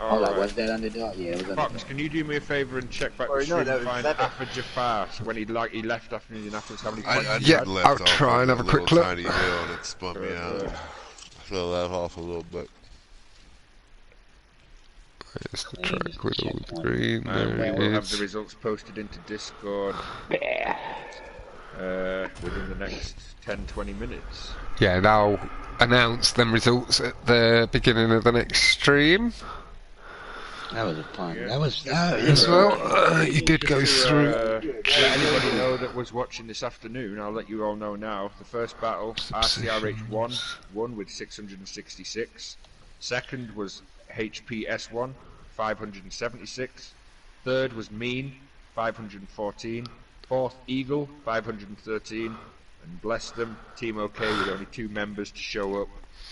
Oh, like, was that underdog? Yeah, it was Fox, underdog. can you do me a favour and check back the stream and find After Jafar when he left after Indianapolis? How many points Yeah, I'll try and have a quick look. Tiny hill and it spun me out. I fell that off a little bit. There's the track with all the green. There we it will have the is. results posted into Discord within the next 10-20 minutes. Yeah, and I'll announce them results at the beginning of the next stream. That was a fun. Yeah. That was. As well, you did go through. Let anybody know that was watching this afternoon, I'll let you all know now. The first battle, RCRH1 won with 666. Second was HPS1, 576. Third was Mean, 514. Fourth, Eagle, 513. And bless them, Team OK with only 2 members to show up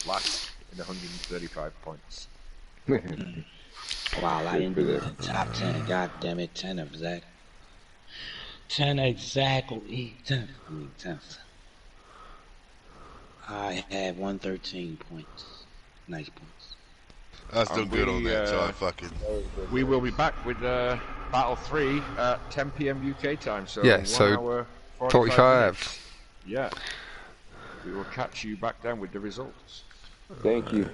last in 135 points. Wow, I didn't do the top 10. God damn it, 10 exact. 10 exactly. 10. I mean, 10. I had 113 points. Nice points. I was doing good on that, so I fucking... We will be back with Battle 3 at 10 PM UK time, so Yeah, 1 so hour 45. minutes. Yeah. We will catch you back then with the results. Thank you.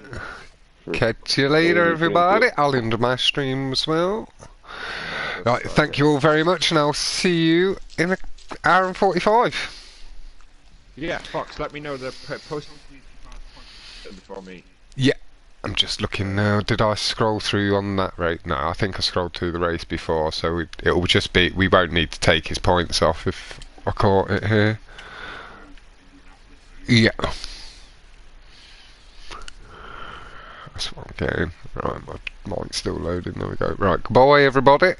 Catch you later, everybody. I'll end my stream as well. Right, thank you all very much, and I'll see you in an hour and 45. Yeah, Fox, let me know the post before me. Yeah, I'm just looking now. Did I scroll through on that race? No, I think I scrolled through the race before, so it will just be. We won't need to take his points off if I caught it here. Yeah. That's what I'm getting. Right, my mic's still loading. There we go. Right, goodbye, everybody.